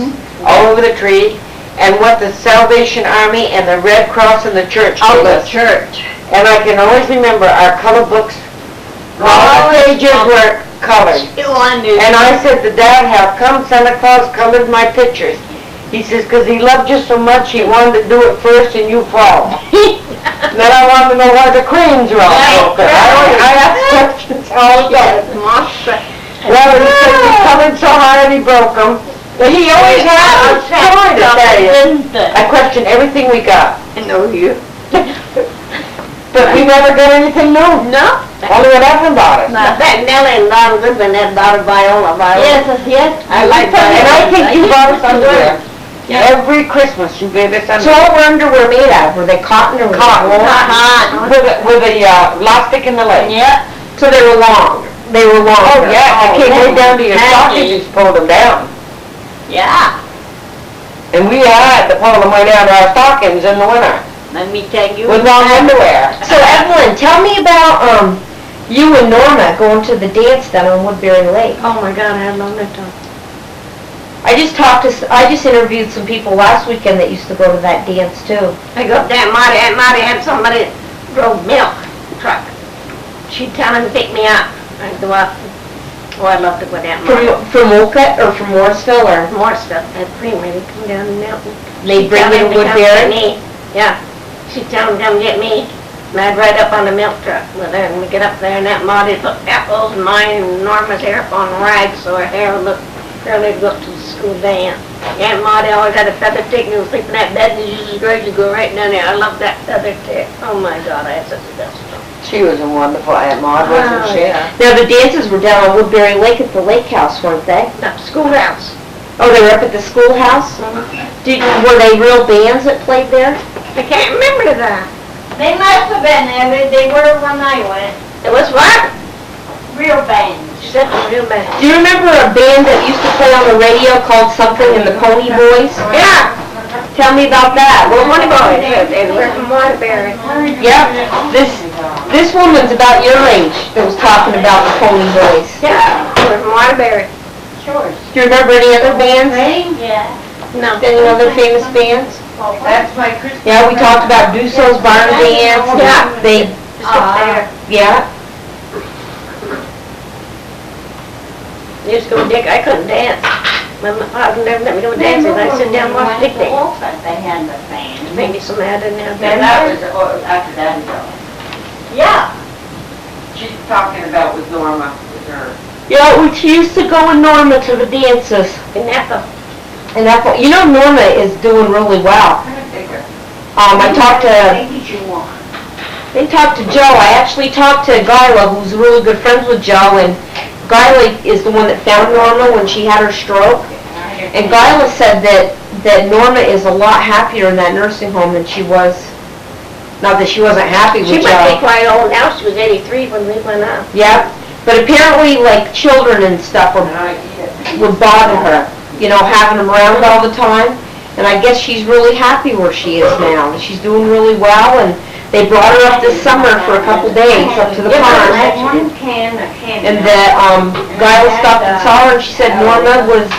all over the tree, and what the Salvation Army and the Red Cross and the church Oh, gave the us. church. And I can always remember our color books, all the pages were colored. You wanted. And I said to Dad, how come Santa Claus colored my pictures? He says, 'cause he loved you so much, he wanted to do it first and you follow. Then I wanted to know why the creams were all broken. I asked questions all the time. Well, he said he colored so hard he broke them. But he always had a story to tell you. Didn't I they? questioned everything we got. I know you. But we never got anything new. No. Only what Evelyn bought us. But that Nellie and Don Goodman had bought a Viola. Yes, yes. I like And I think you bought us underwear. Yeah. Every Christmas you gave us So underwear. what were underwear made out of? Were they cotton or? were they Cotton. wool? Hot. With a elastic in the leg. Yeah. So they were long. They were long. Oh, yeah, I came right down to your Handy. stockings, you just pulled them down. Yeah. And we had to pull them way down to our stockings in the winter, Let me tell you. with long underwear. So Evelyn, tell me about you and Norma going to the dance down on Woodbury Lake. Oh my God, I love that time. I just interviewed some people last weekend that used to go to that dance too. I go up there, Aunt Marty had somebody drove milk truck. She'd tell him to pick me up. I'd go up. Oh, I'd love to go down. From Wolcott or from Morrisville or? More stuff, that creamery, they come down and milk. They She'd bring tell you to him come Woodbury? get me. Yeah. She'd tell him come get me. And I'd ride up on the milk truck with her and we'd get up there and Aunt Marty'd put apples and mine and Norma's hair up on rags so her hair would look Early to go up to the school dance. Aunt Maudie always had a feather tick and you was sleeping in that bed and you just great to go right down there. I love that feather tick. Oh my God, I had such a best one. She was a wonderful Aunt Maud, wasn't she? Now, the dances were down on Woodbury Lake at the lake house, weren't they? Not schoolhouse. Oh, they were up at the schoolhouse? Were they real bands that played there? I can't remember that. They must have been there, they were when I went. It was what? Real bands. She said it was real bad. Do you remember a band that used to play on the radio called something in the Pony Boys? Yeah. Tell me about that. Well, Money Boys, they were from Waterbury. Yep, this woman's about your age that was talking about the Pony Boys. Yeah, they were from Waterbury. Sure. Do you remember any other bands? Yeah. No. Any other famous bands? That's my Christmas. Yeah, we talked about Dusso's Barn Dance. Yeah. They, Just up there. yeah. Used to go dick, I couldn't dance. My father never let me go dancing. I sit down and watch Dick dance. They had the band. Made me so mad I didn't have And that. that was after that, though. Yeah. She's talking about with Norma, with her. Yeah, she used to go with Norma to the dances. In Napa. And that's what, you know, Norma is doing really well. I talked to, they talked to Joe. I actually talked to Guyla, who's really good friends with Joe, and Guyla is the one that found Norma when she had her stroke. And Guyla said that Norma is a lot happier in that nursing home than she was. Not that she wasn't happy with She Joe. might be quite old now. She was 83 when we went out. Yeah, but apparently, like, children and stuff would bother her, you know, having them around all the time. And I guess she's really happy where she is now. She's doing really well, and they brought her up this summer for a couple days up to the pond. One can of candy. And the guy stopped and saw her, and she said Norma was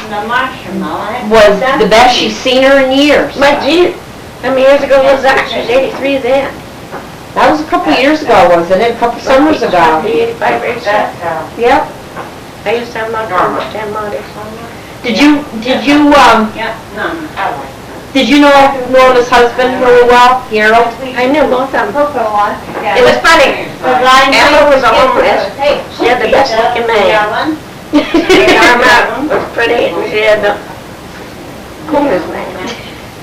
the best she's seen her in years. My gee, how many years ago was that? She was 83 then. That was a couple years ago, wasn't it? A couple summers ago. 85 or so. Yep. I used to have my grandma, Did you Did know Norma's husband really well, Harold? I knew both of them. It It was funny. Emma was a homeless. She had the best looking man. Norma was pretty and she had the coolest man.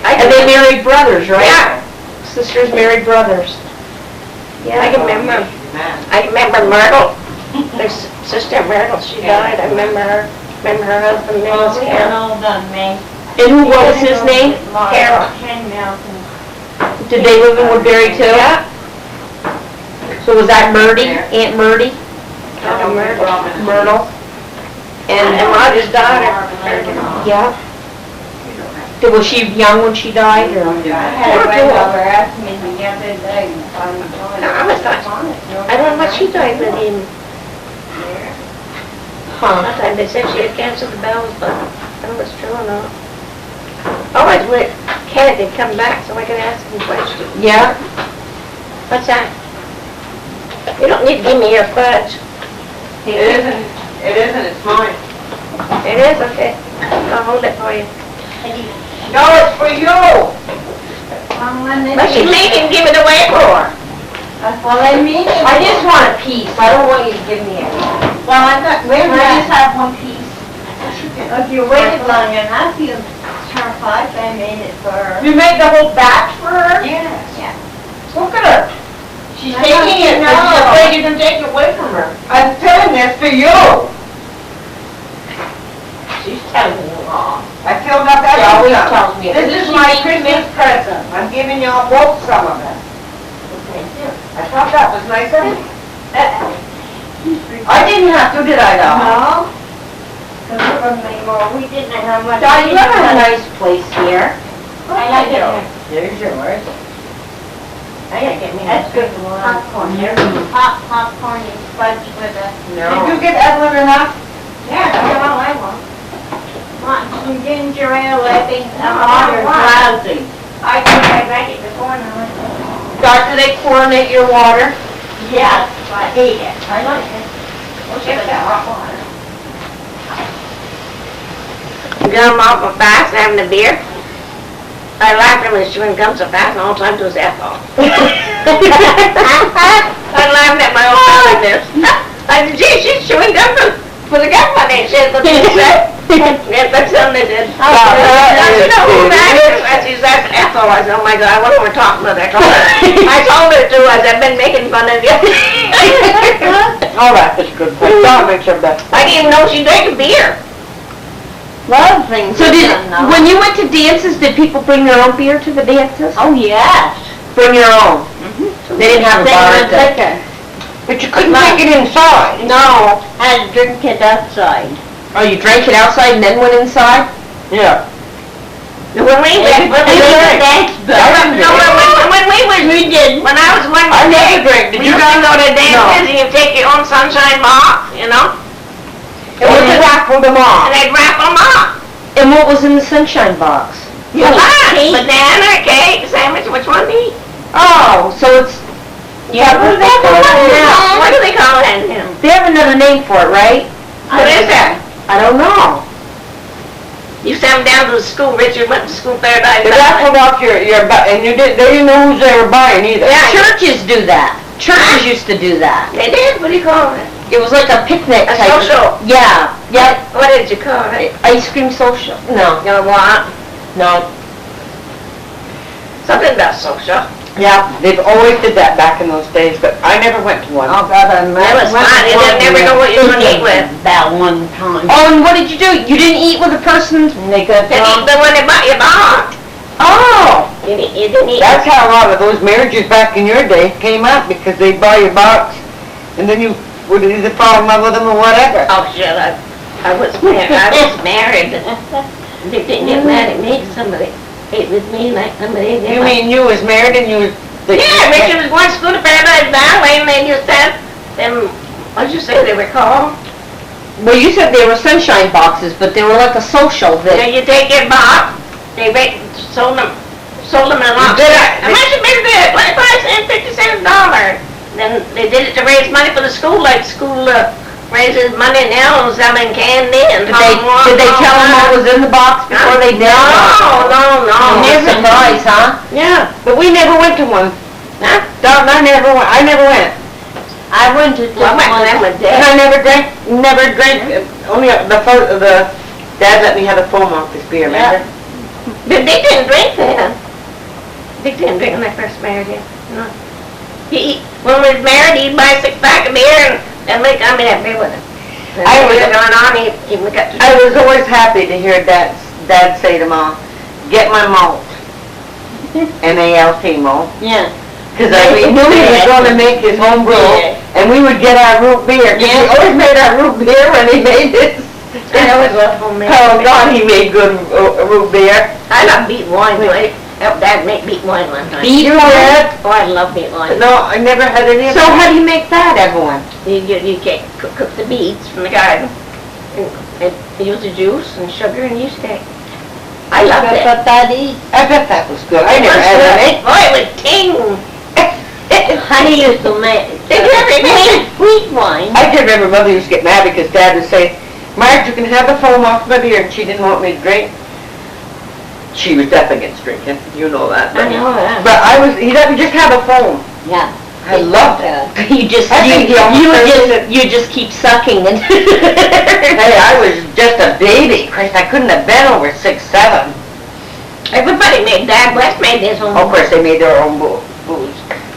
And they married brothers, right? Yeah. Sisters married brothers. I can remember Myrtle. Their sister Myrtle, she died. I remember her. Remember her husband, name was Harold. And who was his name? Harold. Did they live in Woodbury too? Yeah. So was that Murdy, Aunt Murdy? Myrtle? And Roger's daughter. Yeah. Was she young when she died, or? I don't know what she died with him. Huh. They said she had cancer of the bowels, but I don't know if it's true or not. Always wait, Kennedy come back so I can ask him questions. Yeah? What's that? You don't need to give me your fudge. It isn't, it's mine. It is, okay. I'll hold it for you. No, it's for you! But you make him give it away for her. I just want a piece. I don't want you to give me it. Well, I just have one piece. If you waited long enough, you turn 5, I made it for her. You made the whole batch for her? Yeah. Look at her. She's taking it, but she's afraid you're gonna take it away from her. I'm telling this for you! She's telling you wrong. I filled up that. She always tells me. This is my Christmas present. I'm giving y'all both some of it. I thought that was nice of you. I didn't have to, did I, though? No. We didn't have much. Don, you have a nice place here. I like it. There's yours. I gotta get me that's good popcorn. Popcorn and fudge with a. Did you get Evelyn enough? Yeah, that's all I want. Want some ginger ale, Libby? I'm lousy. I think I drank it before now. Don, do they chlorinate your water? Yes, I hate it. I like it. What's that hot water? You got him off my fast having a beer. I laughed at him when chewing gum so fast and all the time to his F-off. I'm laughing at my own silliness. I said, gee, she's chewing gum. for the government, she said, what they said. Yeah, that's something they did. Oh, You know who that is? And she said, Ethel, I said, oh my God, I wonder what we're talking about. I told her to, I said, I've been making fun of you. All right, that's good. That makes her better. I didn't even know she drank beer. Lot of things. So we did, don't know. when you went to dances, did people bring their own beer to the dances? Oh, yes. Bring your own? They didn't have a They bar were at the... liquor. But you couldn't take it inside. No, had to drink it outside. Oh, you drank it outside and then went inside? Yeah. When we went, when we went, That's when we was, We did. when I was one I day, never drank. Did we you used to guys? go to No. dances and you take your own sunshine box, you know? And we raffled them And off. they'd raffle them off. And what was in the sunshine box? You like cake. banana, cake, sandwich, which one do you eat? Oh, so it's... Yeah, what do they call it now? What do they call it? They have another name for it, right? What is that? I don't know. You sent them down to the school, Richard went to school Paradise. They raffled off your, and you didn't, they didn't know who they were buying either. Yeah. Churches do that. Churches used to do that. They did, what do you call it? It was like a picnic A type. social. Yeah, yep. What did you call it? Ice cream social. No, You know what? no. Something about social. Yeah, they've always did that back in those days, but I never went to one. Oh, God, I That was fun, you didn't never know what you were gonna eat with. That one time. Oh, and what did you do? You didn't eat with a person? They got They eat the one that bought you box. Oh! You didn't eat. That's how a lot of those marriages back in your day came up, because they'd buy you a box, and then you would either fall in love with them or whatever. Oh, shit, I was married. They didn't get mad at me, somebody ate with me like somebody did. You mean you was married and you was... Yeah, Richard was going to school to Paradise Valley, and they just said, what'd you say they were called? Well, you said they were sunshine boxes, but they were like a social Then that... you take your box, sold them in a lot. You did it. How much did they do? 25 cents, 50 cents, $1. Then they did it to raise money for the school, like school raises money now and selling candy and Did they tell them what was in the box before they did? No. Never surprise, huh? Yeah. But we never went to one. Huh? Don, I never went. I went to Well, I went to them one. with And Dad. I never drank, only the Dad let me have the foam off this beer, remember? But they didn't drink then. They didn't drink when I first married him. No. When we was married, he'd buy a 6-pack of beer and we come in and beer with him. I was- going on, he got to... I was always happy to hear Dad say to Mom, get my malt. M-A-L-T, malt. Yeah. Because we knew he was going to make his home brew, Yeah. and we would get our root beer. 'Cause he always made our root beer when he made it. I always loved homemade. Oh, God, he made good root beer. I love beet wine, I helped Dad make beet wine one time. Beet You wine? Oh, I love beet wine. No, I never had any of So that. how do you make that, Evelyn? You cook the beets from the garden, and use the juice and sugar and yeast cake. I love it. But that is, I bet that was good. I never had any. Boy, it would ting. honey used to make. Did you ever make Sweet wine. I did remember Mother used to get mad because Dad would say, Marge, you can have the foam off my beer, and she didn't want me to drink. She was deaf against drinking, you know that. I know that. But he let me just have the foam. Yeah. I loved it. You just, I think he almost you just keep sucking and... Hey, I was just a baby. Christ, I couldn't have been over 6'7". Everybody made Dad West made this one. Of course, they made their own booze.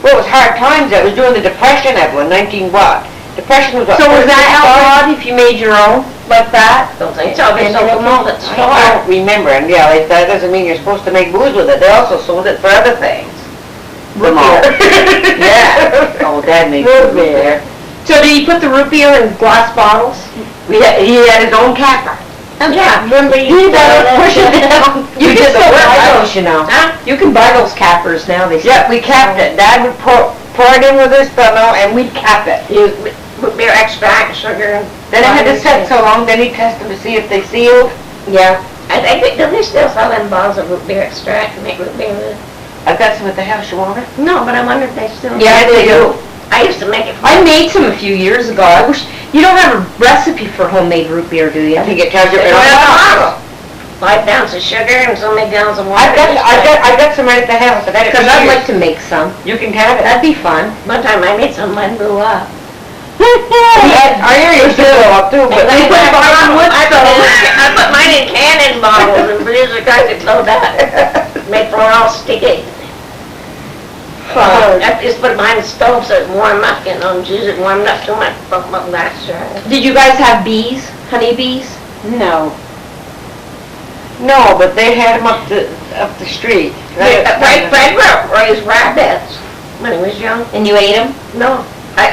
Well, it was hard times. That was during the Depression, Evelyn, 19 what? Depression was what? So was that 46? outlawed if you made your own like that? Don't think so, they sold them all at the I store. don't remember, and yeah, that doesn't mean you're supposed to make booze with it. They also sold it for other things. The malt. Yeah. Oh, Dad made Root root beer. So did you put the root beer in glass bottles? He had his own capper. Yeah. Remember He you said push it down. You did can the still work, buy right? those, you know. Huh? You can buy those cappers now, they say. Yeah, we capped it. Dad would pour it in with his funnel, and we'd cap it. You put beer extract, sugar, and... Then it had to set so long, then he'd test them to see if they sealed. Yeah. I think, don't they still sell them bottles of root beer extract and make root beer with it? I've got some at the house, you want it? No, but I wonder if they still... Yeah, they do. I used to make it. I made some a few years ago. I wish, you don't have a recipe for homemade root beer, do you? I think it tells you. They go in a bottle. 5 ounces of sugar and so many gallons of water. I've got some right at the house, but Because I'd like to make some. You can have it. That'd be fun. One time I made some, mine blew up. Our area's still up too, but they put bottom wood stove. I put mine in cannon bottles and freezer guys that flowed out. Make it all sticky. I just put mine in the stove so it's warm up, you know, and use it warmed up too much. That's right. Did you guys have bees? Honey bees? No. No, but they had them up the street. Fred raised rabbits when he was young. And you ate them? No,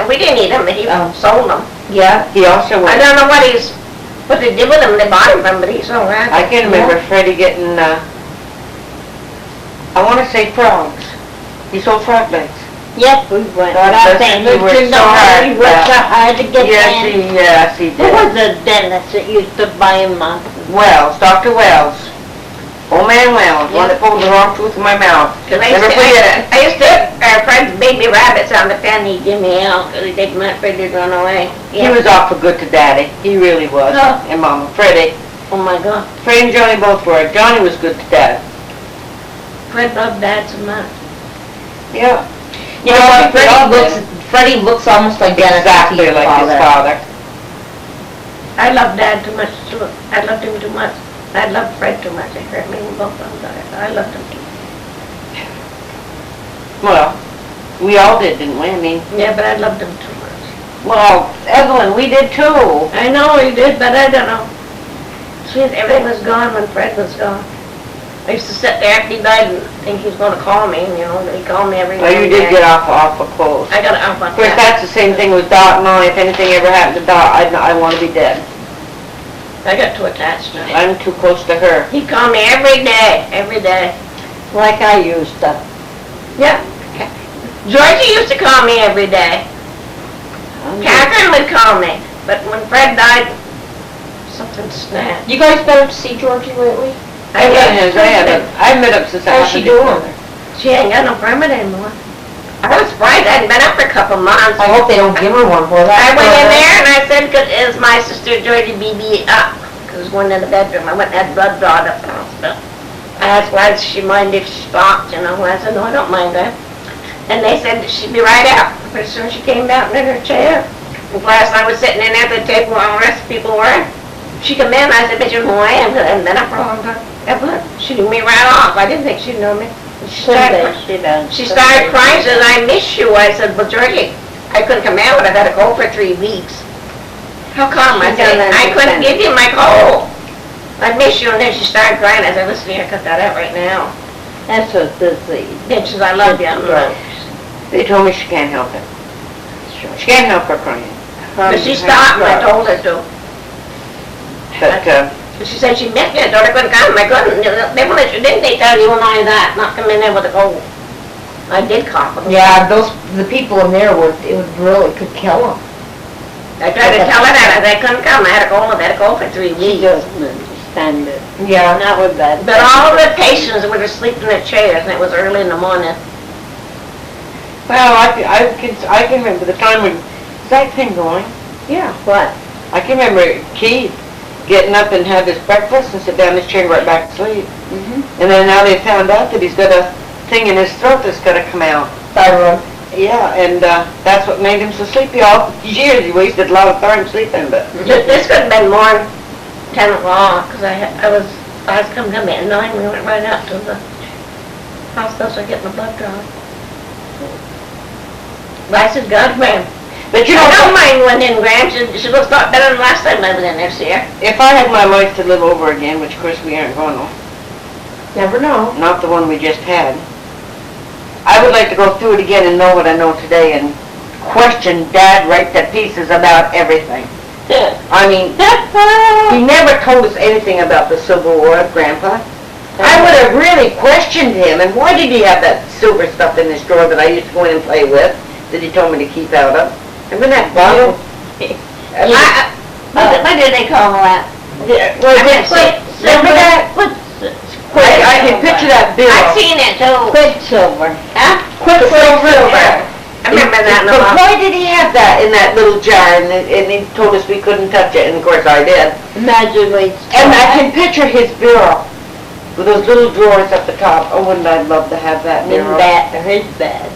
we didn't eat them, but he Oh. sold them. Yeah. He also I went, don't know what they did with them, they bought them from, but he sold rabbits. I can remember Freddie getting, I wanna say frogs. He sold frog legs. Yes, we went. God That bless thing, him, he worked you so know, hard he for worked so that. hard to get them. Yes, he Who did. was the dentist that used to buy him up? Wells, Dr. Wells. Old man Wells, one that pulled the wrong tooth in my mouth. Never forget it. I used to, our friend's baby rabbits on the pen, he'd give me out, because he'd take them out, Fred would run away. He was awful good to Daddy. He really was. Oh. And Mama. Freddie. Oh my God, Freddie and Johnny both were. Johnny was good to Dad. Fred loved Dad so much. Yeah. You know what, Freddie looks almost identical to Exactly your like his father. father. I loved Dad too much, too. I loved him too much. I loved Fred too much, it hurt me when both of them died. I loved him too much. Well, we all did, didn't we? I mean, Yeah, but I loved him too much. well, Evelyn, we did too. I know he did, but I don't know. See, everything was gone when Fred was gone. I used to sit there after he died and think he was gonna call me, you know, he called me every Well, now you and did then. get awful close. I got out on Of course, that. that's the same thing with Dot and I. If anything ever happened to Dot, I want to be dead. I got too attached to him. I'm too close to her. He'd call me every day, every day. Like I used to. Yeah. Georgie used to call me every day. Catherine would call me, but when Fred died, something snapped. You guys been up to see Georgie lately? I I've met up since I How's she doing? She ain't got no permit anymore. I was surprised, I hadn't been up for a couple months. I hope they don't give her one for that. I went in there and I said, is my sister Georgie BB up? Because going in the bedroom, I went and had blood drawn up in the hospital. I asked why does she mind if she stopped, you know, I said, no, I don't mind that. And they said that she'd be right out. Pretty soon she came out in her chair. And last I was sitting in at the table while the rest of the people were. She come in, I said, bet you know who I am, because I haven't been up for a long time. Evelyn, she knew me right off, I didn't think she'd know me. Someday she does. She started crying, she says, I miss you. I said, well, Georgie, I couldn't come out, I've had a cold for 3 weeks. How come? I She said, doesn't I couldn't understand. give you my cold. I miss you, and then she started crying. I said, listen here, cut that out right now. That's what this is. Then she says, I love you. They told me she can't help it. She can't help her crying. But she stopped, and I told her to. But, She said she missed me, I told her I couldn't come, I couldn't. They won't let you, didn't they tell you only that, not come in there with a cold? I did cough. Yeah, the people in there it would really could kill them. I tried to tell her that, I couldn't come, I had a cold for 3 She weeks. doesn't understand it. Yeah. Not with that. But all the patients would asleep in their chairs, and it was early in the morning. well, I can remember the time when, is that thing going? Yeah, what? I can remember Keith getting up and have his breakfast and sit down in his chair and right back to sleep. And then now they found out that he's got a thing in his throat that's got to come out. Thyroid. Yeah, and that's what made him so sleepy all these years. He wasted a lot of time sleeping, but This could have been more than 10 o'clock, because I was coming to me at 9, we went right out to the hospital, so getting the blood drawn. But I said, God, Graham, but you I don't know, mind going in, Graham, she looks a lot better than last time I was in there, see her. if I had my life to live over again, which of course we aren't going to, Never know. not the one we just had, I would like to go through it again and know what I know today and question Dad right to pieces about everything. I mean, he never told us anything about the Civil War, Grandpa. I would have really questioned him, and why did he have that silver stuff in his drawer that I used to go in and play with, that he told me to keep out of? Remember that bottle? What did they call that? Remember that? I can picture that bill. I've seen it too. Quicksilver. Huh? Quicksilver. I remember that in the But box. why did he have that in that little jar, and he told us we couldn't touch it, and of course I did. Magically. And I can picture his bureau with those little drawers at the top. Oh, wouldn't I love to have that In bureau? that, or his bed.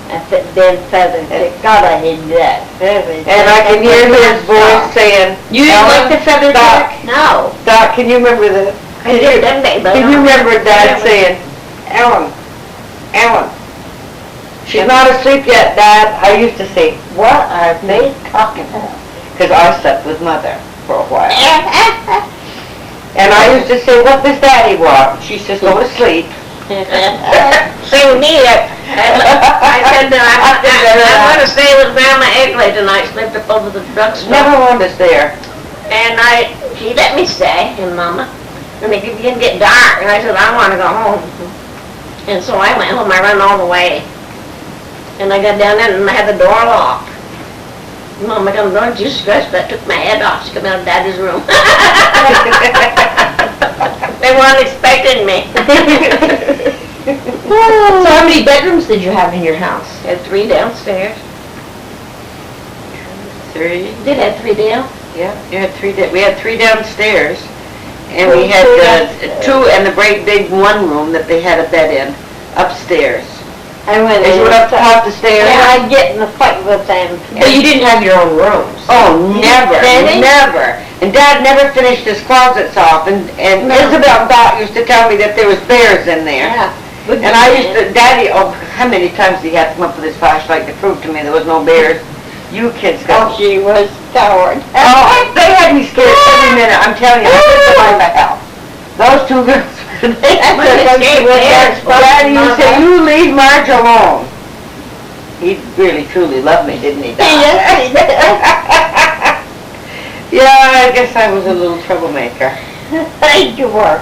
Them feathers, God, I hated that. And I can hear his voice saying, You didn't like the feather Doc, duck? No. Doc, can you remember the, I did, didn't they? But can you remember Dad saying, Ellen, she's not asleep yet, Dad? I used to say, what are they talking about? Because I slept with Mother for a while. And I used to say, what does Daddy want? She says, go to sleep. Same with me. I said, I'm going to stay with Grandma Evelan tonight. Slept up over the drugstore. Never wanted us there. And she let me stay, and Mama. And it began to get dark, and I said, I want to go home. And so I went home. I ran all the way. And I got down there, and I had the door locked. Mama come door, Jesus Christ, that took my head off. She come out of Daddy's room. They weren't expecting me. So how many bedrooms did you have in your house? Had 3 downstairs. 3? Did have 3 down. Yeah, you had 3, we had 3 downstairs. And we had 2 in the great big one room that they had a bed in, upstairs. I went As you went up the stairs. and I'd get in a fight with them. But you didn't have your own rooms. Oh, never, Finish? never. And Dad never finished his closets off, and Isabel used to tell me that there was bears in there. Yeah. And I used to, Daddy, oh, how many times he had to come up with his flashlight to prove to me there was no bears? You kids Oh, got she was coward. Oh, they had me scared every minute, I'm telling you, I couldn't survive the hell. Those 2 girls, Daddy used to say, you leave Marge alone. He really truly loved me, didn't he, Doc? Yes, he did. Yeah, I guess I was a little troublemaker. You were.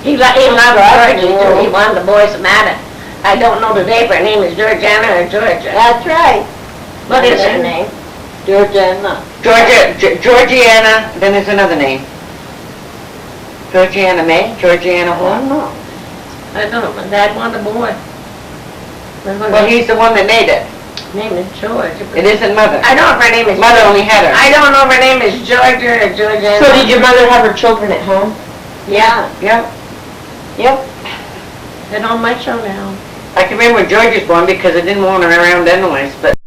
He loved Georgie too. He wanted the boys to matter. I don't know today if her name is Georgiana or Georgia. That's right. What is her name? Georgiana. Georgiana, then there's another name. Georgiana May, Georgiana I what? don't know. I don't know. My dad wanted a boy. Well, he's the one that made it. Name is George. It isn't Mother. I don't know if her name is. Mother only had her. I don't know if her name is Georgia or Georgiana. So did your mother have her children at home? Yeah. Yep. Yep. They're on my show now. I can remember when George was born because I didn't want her around anyways, but